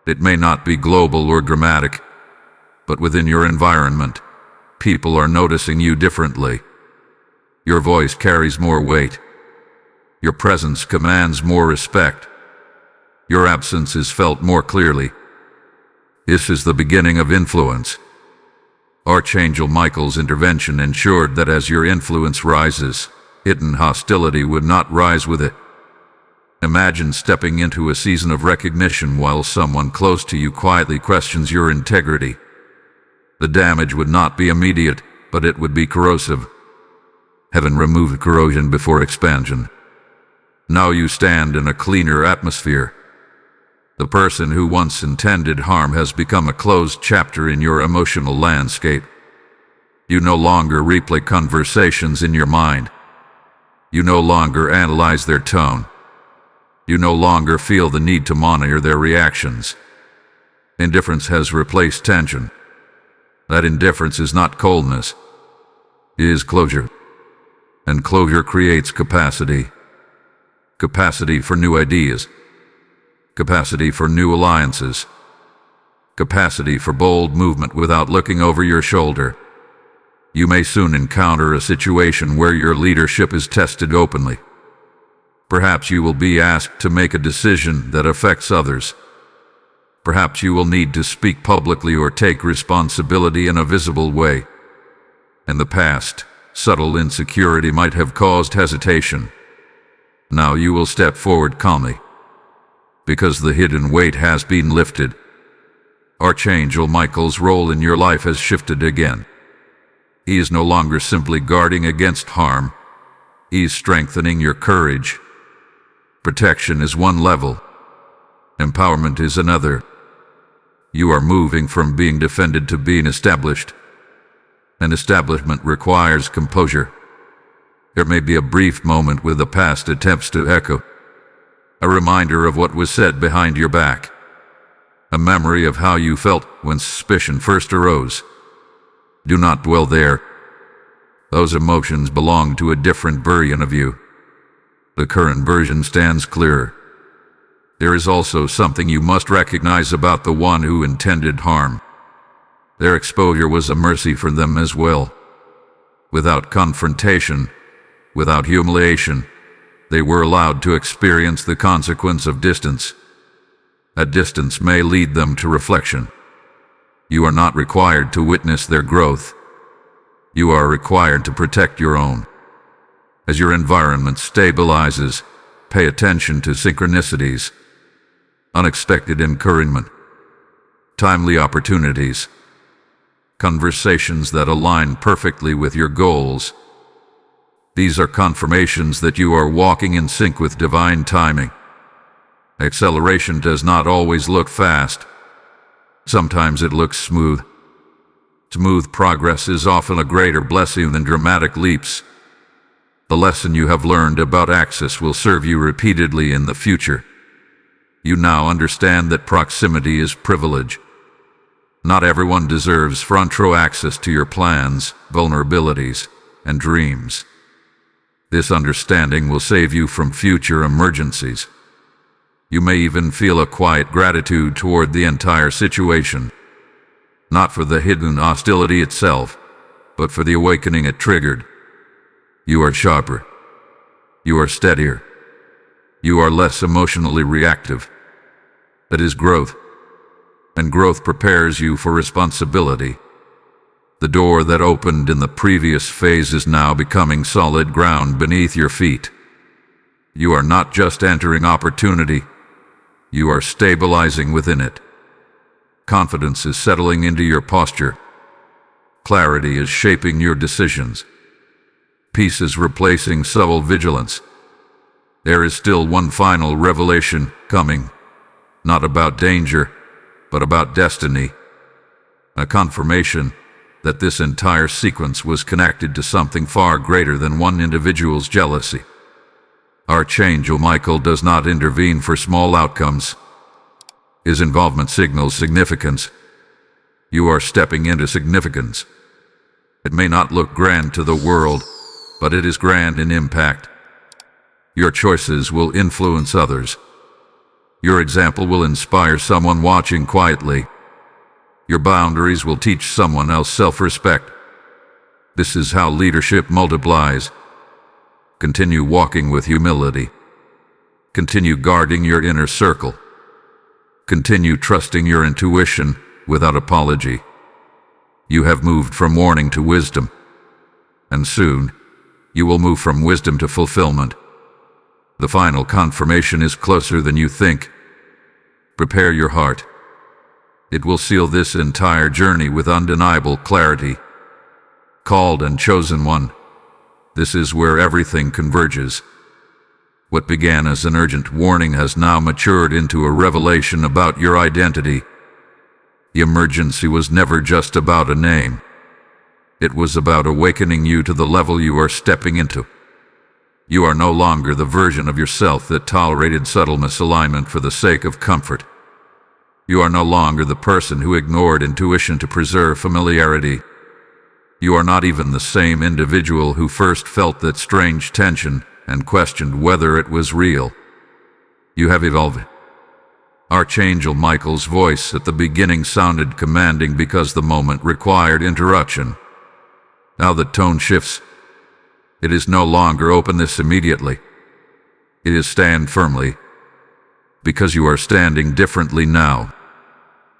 Speaker 1: It may not be global or dramatic, but within your environment, people are noticing you differently. Your voice carries more weight. Your presence commands more respect. Your absence is felt more clearly. This is the beginning of influence. Archangel Michael's intervention ensured that as your influence rises, hidden hostility would not rise with it. Imagine stepping into a season of recognition while someone close to you quietly questions your integrity. The damage would not be immediate, but it would be corrosive. Heaven removed corrosion before expansion. Now you stand in a cleaner atmosphere. The person who once intended harm has become a closed chapter in your emotional landscape. You no longer replay conversations in your mind. You no longer analyze their tone. You no longer feel the need to monitor their reactions. Indifference has replaced tension. That indifference is not coldness. It is closure. And closure creates capacity. Capacity for new ideas. Capacity for new alliances. Capacity for bold movement without looking over your shoulder. You may soon encounter a situation where your leadership is tested openly. Perhaps you will be asked to make a decision that affects others. Perhaps you will need to speak publicly or take responsibility in a visible way. In the past, subtle insecurity might have caused hesitation. Now you will step forward calmly, because the hidden weight has been lifted. Archangel Michael's role in your life has shifted again. He is no longer simply guarding against harm. He is strengthening your courage. Protection is one level. Empowerment is another. You are moving from being defended to being established. An establishment requires composure. There may be a brief moment with the past attempts to echo. A reminder of what was said behind your back. A memory of how you felt when suspicion first arose. Do not dwell there. Those emotions belong to a different version of you. The current version stands clearer. There is also something you must recognize about the one who intended harm. Their exposure was a mercy for them as well. Without confrontation, without humiliation, they were allowed to experience the consequence of distance. That distance may lead them to reflection. You are not required to witness their growth. You are required to protect your own. As your environment stabilizes, pay attention to synchronicities, unexpected encouragement, timely opportunities, conversations that align perfectly with your goals. These are confirmations that you are walking in sync with divine timing. Acceleration does not always look fast. Sometimes it looks smooth. Smooth progress is often a greater blessing than dramatic leaps. The lesson you have learned about access will serve you repeatedly in the future. You now understand that proximity is privilege. Not everyone deserves front row access to your plans, vulnerabilities, and dreams. This understanding will save you from future emergencies. You may even feel a quiet gratitude toward the entire situation. Not for the hidden hostility itself, but for the awakening it triggered. You are sharper. You are steadier. You are less emotionally reactive. That is growth. And growth prepares you for responsibility. The door that opened in the previous phase is now becoming solid ground beneath your feet. You are not just entering opportunity. You are stabilizing within it. Confidence is settling into your posture. Clarity is shaping your decisions. Peace is replacing subtle vigilance. There is still one final revelation coming, not about danger, but about destiny. A confirmation that this entire sequence was connected to something far greater than one individual's jealousy. Archangel Michael does not intervene for small outcomes. His involvement signals significance. You are stepping into significance. It may not look grand to the world, but it is grand in impact. Your choices will influence others. Your example will inspire someone watching quietly. Your boundaries will teach someone else self-respect. This is how leadership multiplies. Continue walking with humility. Continue guarding your inner circle. Continue trusting your intuition without apology. You have moved from warning to wisdom, and soon you will move from wisdom to fulfillment. The final confirmation is closer than you think. Prepare your heart. It will seal this entire journey with undeniable clarity. Called and chosen one. This is where everything converges. What began as an urgent warning has now matured into a revelation about your identity. The emergency was never just about a name. It was about awakening you to the level you are stepping into. You are no longer the version of yourself that tolerated subtle misalignment for the sake of comfort. You are no longer the person who ignored intuition to preserve familiarity. You are not even the same individual who first felt that strange tension and questioned whether it was real. You have evolved. Archangel Michael's voice at the beginning sounded commanding because the moment required interruption. Now the tone shifts. It is no longer open this immediately. It is stand firmly. Because you are standing differently now.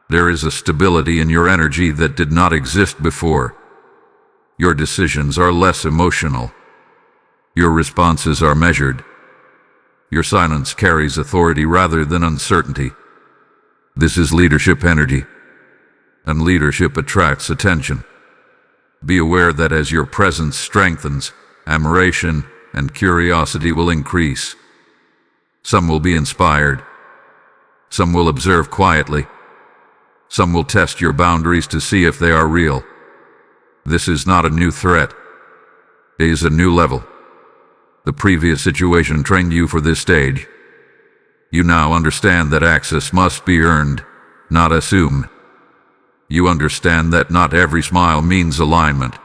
Speaker 1: There is a stability in your energy that did not exist before. Your decisions are less emotional. Your responses are measured. Your silence carries authority rather than uncertainty. This is leadership energy, and leadership attracts attention. Be aware that as your presence strengthens, admiration and curiosity will increase. Some will be inspired. Some will observe quietly. Some will test your boundaries to see if they are real. This is not a new threat. It is a new level. The previous situation trained you for this stage. You now understand that access must be earned, not assumed. You understand that not every smile means alignment.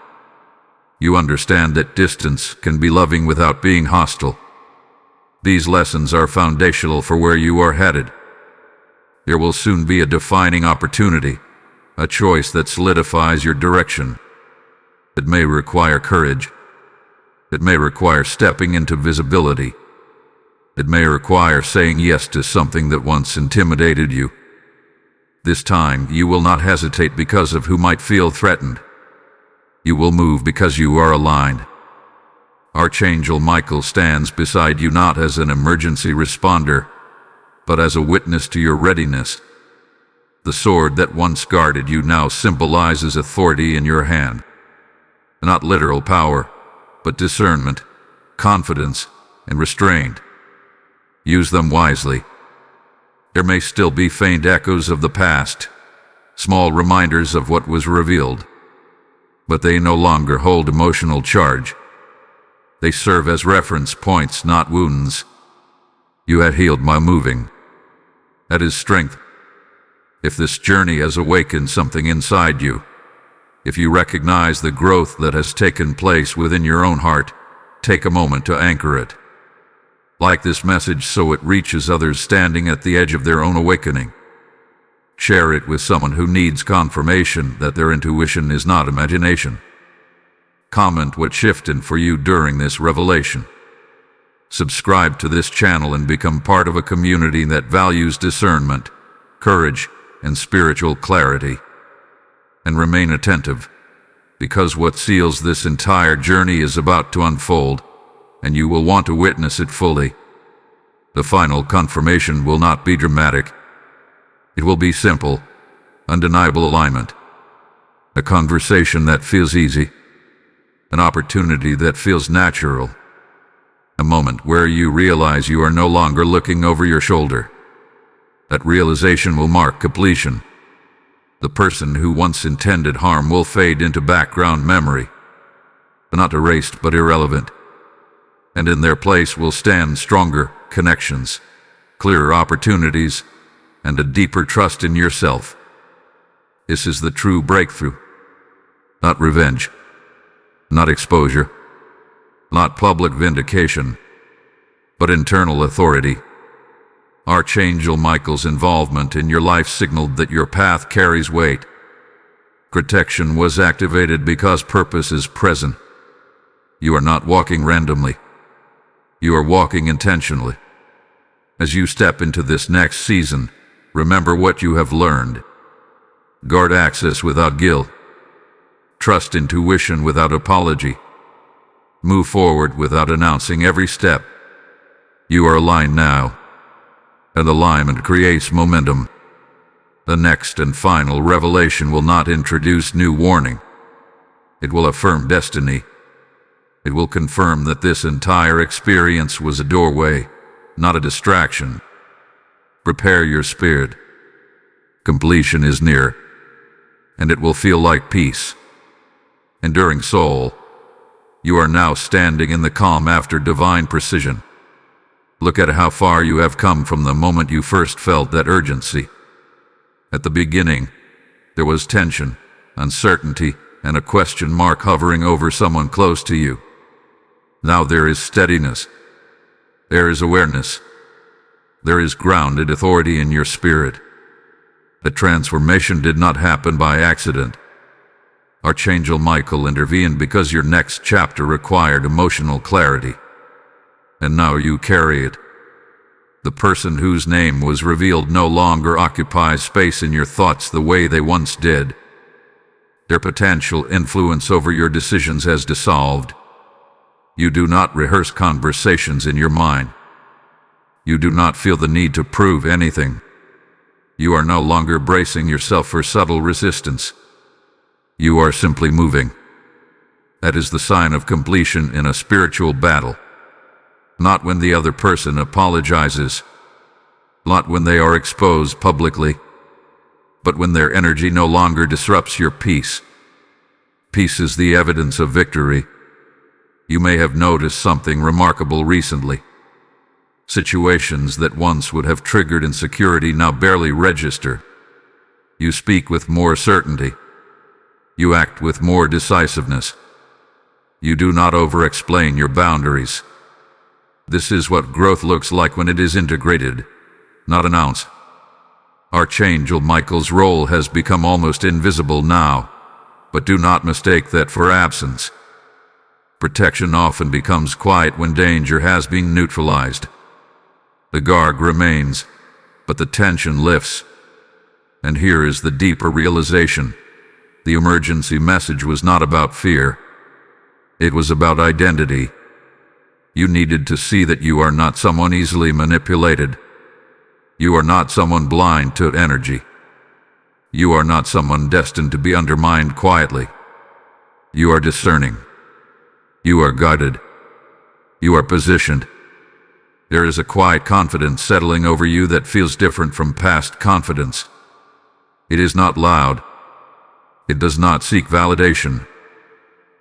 Speaker 1: You understand that distance can be loving without being hostile. These lessons are foundational for where you are headed. There will soon be a defining opportunity, a choice that solidifies your direction. It may require courage. It may require stepping into visibility. It may require saying yes to something that once intimidated you. This time, you will not hesitate because of who might feel threatened. You will move because you are aligned. Archangel Michael stands beside you not as an emergency responder, but as a witness to your readiness. The sword that once guarded you now symbolizes authority in your hand. Not literal power, but discernment, confidence, and restraint. Use them wisely. There may still be faint echoes of the past, small reminders of what was revealed, but they no longer hold emotional charge. They serve as reference points, not wounds. You have healed by moving. That is strength. If this journey has awakened something inside you, if you recognize the growth that has taken place within your own heart, take a moment to anchor it. Like this message so it reaches others standing at the edge of their own awakening. Share it with someone who needs confirmation that their intuition is not imagination. Comment what shifted for you during this revelation. Subscribe to this channel and become part of a community that values discernment, courage, and spiritual clarity. And remain attentive, because what seals this entire journey is about to unfold, and you will want to witness it fully. The final confirmation will not be dramatic. It will be simple, undeniable alignment. a conversation that feels easy, an opportunity that feels natural, a moment where you realize you are no longer looking over your shoulder. That realization will mark completion. The person who once intended harm will fade into background memory, not erased but irrelevant, and in their place will stand stronger connections, clearer opportunities, and a deeper trust in yourself. This is the true breakthrough. Not revenge, not exposure, not public vindication, but internal authority. Archangel Michael's involvement in your life signaled that your path carries weight. Protection was activated because purpose is present. You are not walking randomly. You are walking intentionally. As you step into this next season, remember what you have learned. Guard access without guilt. Trust intuition without apology. Move forward without announcing every step. You are aligned now, and alignment creates momentum. The next and final revelation will not introduce new warning. It will affirm destiny. It will confirm that this entire experience was a doorway, not a distraction. Prepare your spirit. Completion is near, and it will feel like peace. Enduring soul, you are now standing in the calm after divine precision. Look at how far you have come from the moment you first felt that urgency. At the beginning, there was tension, uncertainty, and a question mark hovering over someone close to you. Now there is steadiness. There is awareness. There is grounded authority in your spirit. The transformation did not happen by accident. Archangel Michael intervened because your next chapter required emotional clarity. And now you carry it. The person whose name was revealed no longer occupies space in your thoughts the way they once did. Their potential influence over your decisions has dissolved. You do not rehearse conversations in your mind. You do not feel the need to prove anything. You are no longer bracing yourself for subtle resistance. You are simply moving. That is the sign of completion in a spiritual battle. Not when the other person apologizes, not when they are exposed publicly, but when their energy no longer disrupts your peace. Peace is the evidence of victory. You may have noticed something remarkable recently. Situations that once would have triggered insecurity now barely register. You speak with more certainty. You act with more decisiveness. You do not over-explain your boundaries. This is what growth looks like when it is integrated, not announced. Archangel Michael's role has become almost invisible now, but do not mistake that for absence. Protection often becomes quiet when danger has been neutralized. The guard remains, but the tension lifts. And here is the deeper realization. The emergency message was not about fear. It was about identity. You needed to see that you are not someone easily manipulated. You are not someone blind to energy. You are not someone destined to be undermined quietly. You are discerning. You are guided. You are positioned. There is a quiet confidence settling over you that feels different from past confidence. It is not loud. It does not seek validation.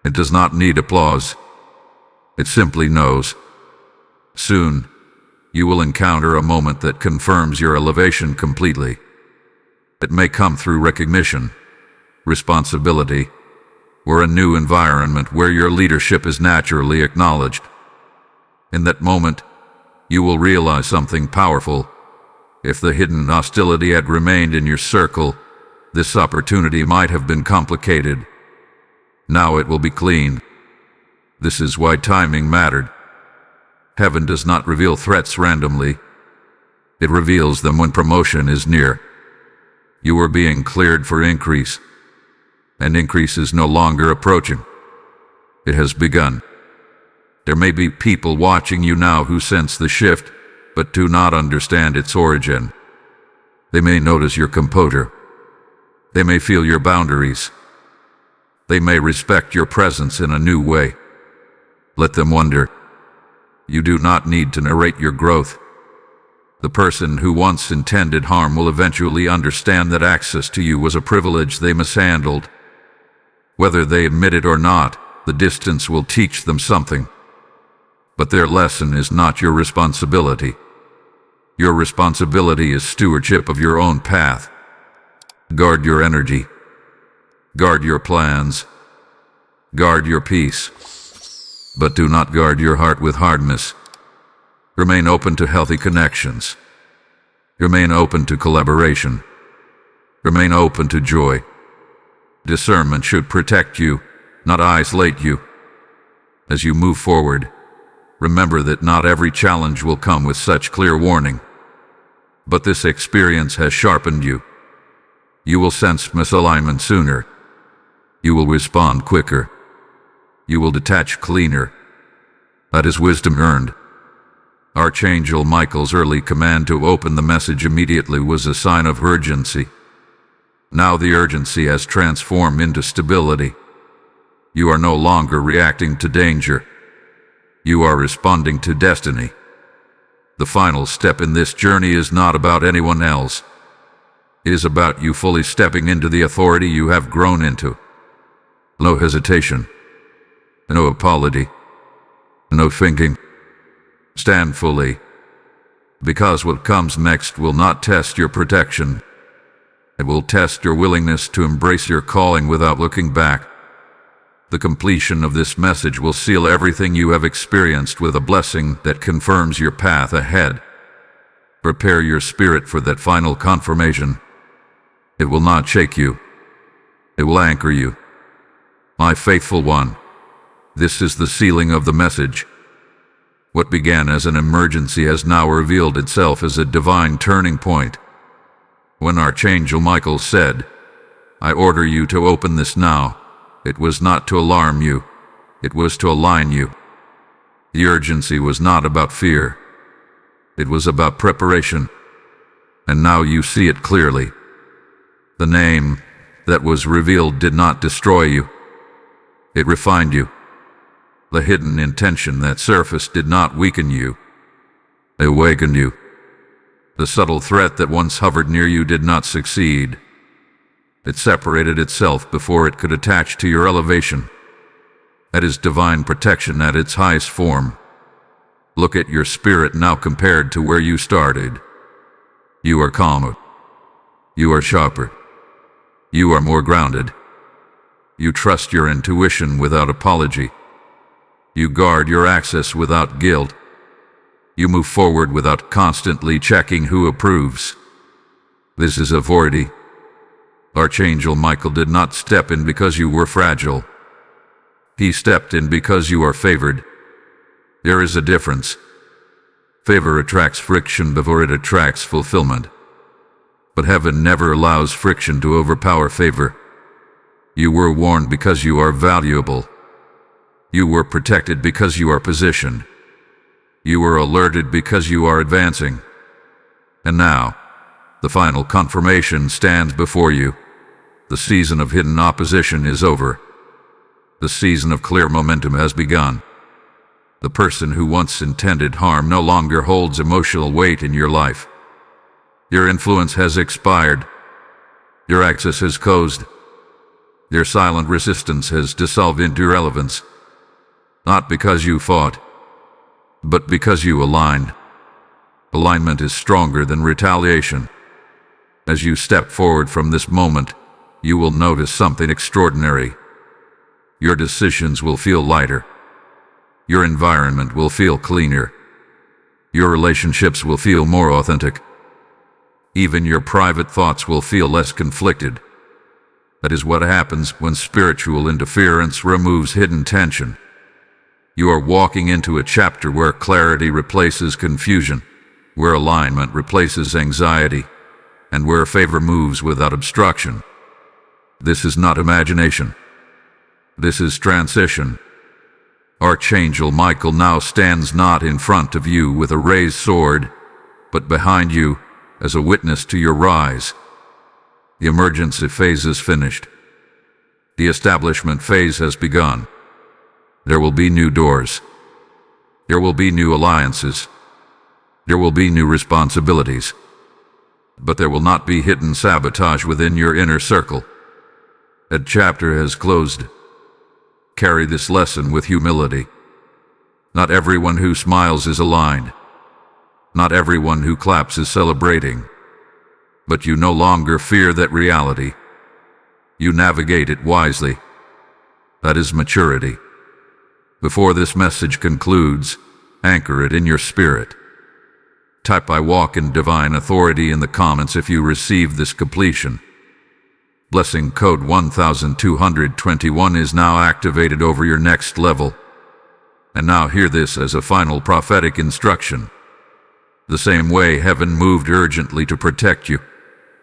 Speaker 1: It does not need applause. It simply knows. Soon, you will encounter a moment that confirms your elevation completely. It may come through recognition, responsibility, or a new environment where your leadership is naturally acknowledged. In that moment, you will realize something powerful. If the hidden hostility had remained in your circle, this opportunity might have been complicated. Now it will be clean. This is why timing mattered. Heaven does not reveal threats randomly. It reveals them when promotion is near. You are being cleared for increase, and increase is no longer approaching. It has begun. There may be people watching you now who sense the shift, but do not understand its origin. They may notice your composure. They may feel your boundaries. They may respect your presence in a new way. Let them wonder. You do not need to narrate your growth. The person who once intended harm will eventually understand that access to you was a privilege they mishandled. Whether they admit it or not, the distance will teach them something. But their lesson is not your responsibility. Your responsibility is stewardship of your own path. Guard your energy. Guard your plans. Guard your peace. But do not guard your heart with hardness. Remain open to healthy connections. Remain open to collaboration. Remain open to joy. Discernment should protect you, not isolate you. As you move forward, remember that not every challenge will come with such clear warning. But this experience has sharpened you. You will sense misalignment sooner. You will respond quicker. You will detach cleaner. That is wisdom earned. Archangel Michael's early command to open the message immediately was a sign of urgency. Now the urgency has transformed into stability. You are no longer reacting to danger. You are responding to destiny. The final step in this journey is not about anyone else. It is about you fully stepping into the authority you have grown into. No hesitation. No apology. No thinking. Stand fully. Because what comes next will not test your protection. It will test your willingness to embrace your calling without looking back. The completion of this message will seal everything you have experienced with a blessing that confirms your path ahead. Prepare your spirit for that final confirmation. It will not shake you. It will anchor you. My faithful one, this is the sealing of the message. What began as an emergency has now revealed itself as a divine turning point. When Archangel Michael said, "I order you to open this now," it was not to alarm you. It was to align you. The urgency was not about fear. It was about preparation. And now you see it clearly. The name that was revealed did not destroy you. It refined you. The hidden intention that surfaced did not weaken you. It awakened you. The subtle threat that once hovered near you did not succeed. It separated itself before it could attach to your elevation. That is divine protection at its highest form. Look at your spirit now compared to where you started. You are calmer. You are sharper. You are more grounded. You trust your intuition without apology. You guard your access without guilt. You move forward without constantly checking who approves. This is authority. Archangel Michael did not step in because you were fragile. He stepped in because you are favored. There is a difference. Favor attracts friction before it attracts fulfillment. But heaven never allows friction to overpower favor. You were warned because you are valuable. You were protected because you are positioned. You were alerted because you are advancing. And now, the final confirmation stands before you. The season of hidden opposition is over. The season of clear momentum has begun. The person who once intended harm no longer holds emotional weight in your life. Your influence has expired. Your access has closed. Your silent resistance has dissolved into irrelevance. Not because you fought, but because you aligned. Alignment is stronger than retaliation. As you step forward from this moment, you will notice something extraordinary. Your decisions will feel lighter. Your environment will feel cleaner. Your relationships will feel more authentic. Even your private thoughts will feel less conflicted. That is what happens when spiritual interference removes hidden tension. You are walking into a chapter where clarity replaces confusion, where alignment replaces anxiety, and where favor moves without obstruction. This is not imagination. This is transition. Archangel Michael now stands not in front of you with a raised sword, but behind you as a witness to your rise. The emergency phase is finished. The establishment phase has begun. There will be new doors. There will be new alliances. There will be new responsibilities. But there will not be hidden sabotage within your inner circle. A chapter has closed. Carry this lesson with humility. Not everyone who smiles is aligned. Not everyone who claps is celebrating. But you no longer fear that reality. You navigate it wisely. That is maturity. Before this message concludes, anchor it in your spirit. Type "I walk in divine authority" in the comments if you receive this completion. Blessing code 1221 is now activated over your next level. And now hear this as a final prophetic instruction. The same way heaven moved urgently to protect you,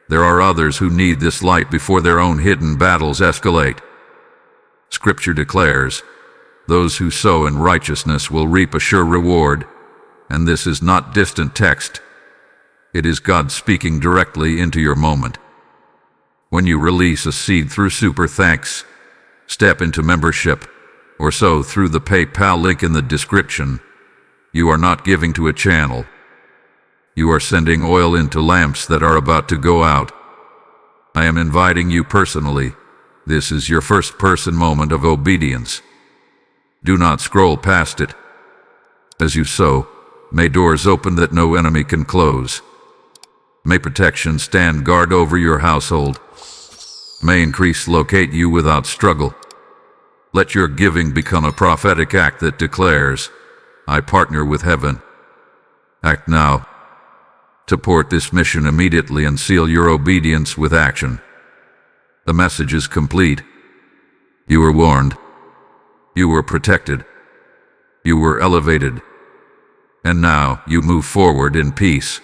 Speaker 1: there are others who need this light before their own hidden battles escalate. Scripture declares, "Those who sow in righteousness will reap a sure reward," and this is not distant text. It is God speaking directly into your moment. When you release a seed through Super Thanks, step into membership, or sow through the PayPal link in the description, you are not giving to a channel. You are sending oil into lamps that are about to go out. I am inviting you personally. This is your first-person moment of obedience. Do not scroll past it. As you sow, may doors open that no enemy can close. May protection stand guard over your household. May increase locate you without struggle. Let your giving become a prophetic act that declares, "I partner with heaven." Act now. Support this mission immediately and seal your obedience with action. The message is complete. You were warned. You were protected. You were elevated. And now you move forward in peace.